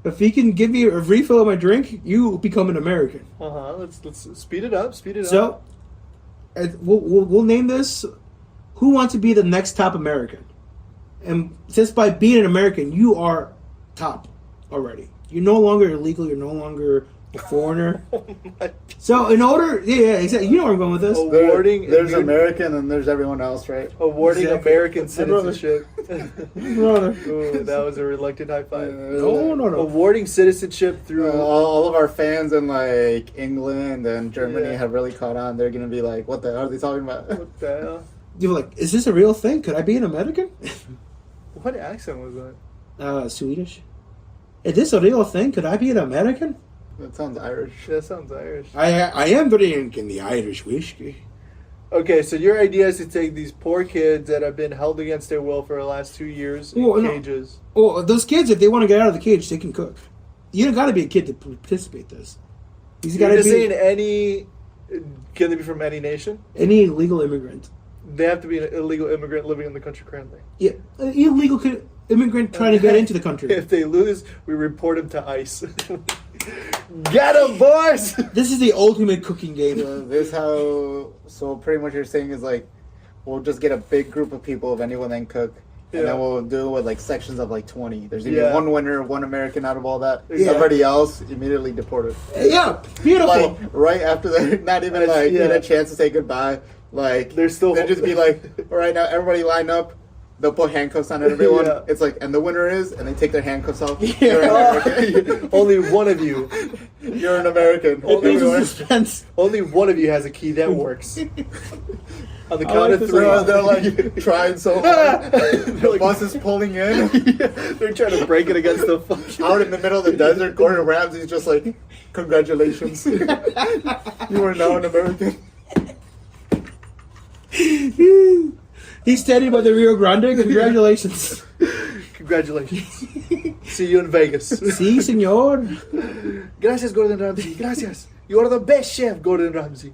If you can give me a refill of my drink, you become an American. Let's speed it up. So, we'll name this "Who Wants to Be the Next Top American?" And just by being an American, you are top already. You're no longer illegal. You're no longer a foreigner. So, in order, exactly. You know where I'm going with this. Awarding There's American and there's everyone else, right? Awarding Exactly. American citizenship. Brother. Ooh, that was a reluctant high five. No. Awarding citizenship through. All of our fans in like England and Germany Yeah. have really caught on. They're gonna be like, "What the hell are they talking about?" What the hell? You're like, is this a real thing? Could I be an American? What accent was that? Swedish. Is this a real thing? Could I be an American? That sounds Irish. That sounds Irish. I am drinking the Irish whiskey. Okay, so your idea is to take these poor kids that have been held against their will for the last 2 years in Well, no. cages. Well, those kids, if they want to get out of the cage, they can cook. You don't got to be a kid to participate in this. You You're got to just be saying any. Can they be from any nation? any legal immigrant. They have to be an illegal immigrant living in the country currently. Yeah, illegal immigrant trying to get into the country. If they lose, we report them to ICE. Get them, boys! This is the ultimate cooking game. So pretty much you're saying is like, we'll just get a big group of people, if anyone then cook, and then we'll do it with like sections of like 20. There's gonna be one winner, one American out of all that. Yeah. Everybody else immediately deported. Yeah, beautiful. Like right after they're not even like get a chance to say goodbye. Like They're still. they'll just be like, all right now, everybody line up. They'll put handcuffs on everyone. Yeah. It's like, and the winner is, and they take their handcuffs off. Yeah. You're an American. Only one of you. You're an American. There's a suspense. Only one of you has a key that works. On the count of 3. They're like trying so hard. The bus is pulling in. They're trying to break it against the fucking. Out in the middle of the desert, Gordon Ramsay's just like, congratulations. You are now an American. He's standing by the Rio Grande. Congratulations. Congratulations. See you in Vegas. Si, senor. Gracias, Gordon Ramsay. Gracias. You are the best chef, Gordon Ramsay.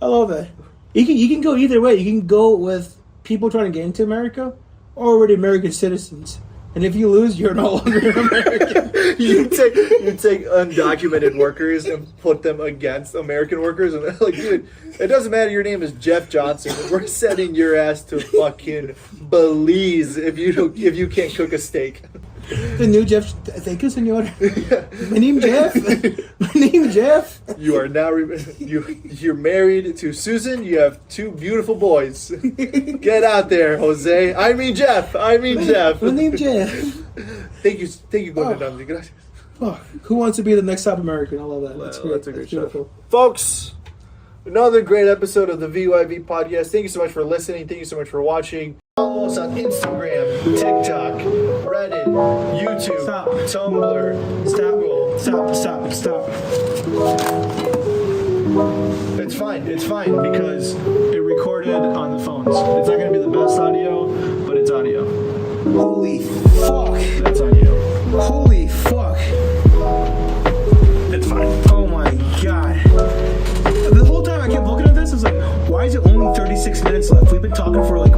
I love that. You can go either way. You can go with people trying to get into America, or with American citizens. And if you lose, you're no longer an American. you take undocumented workers and put them against American workers, and like, dude, it doesn't matter. Your name is Jeff Johnson. We're sending your ass to fucking Belize if you can't cook a steak. The new Jeff. Thank you, senor. My name Jeff. My name Jeff. You are now you're married to Susan. You have 2 beautiful boys. Get out there, Jose. I mean Jeff. My name Jeff. Thank you, Gordon Ramsay. Gracias. Fuck. Who wants to be the next top American? I love that. Wow, That's great. that's a great beautiful. Folks, another great episode of the VYV podcast. Thank you so much for listening. Thank you so much for watching. Follow us on Instagram, TikTok, Reddit, YouTube, Stop. Tumblr, Google. Stop. It's fine because it recorded on the phones. It's not going to be the best audio, but it's audio. Holy fuck. That's on you. Holy fuck. It's fine. Oh my god. The whole time I kept looking at this, I was like, why is it only 36 minutes left? We've been talking for like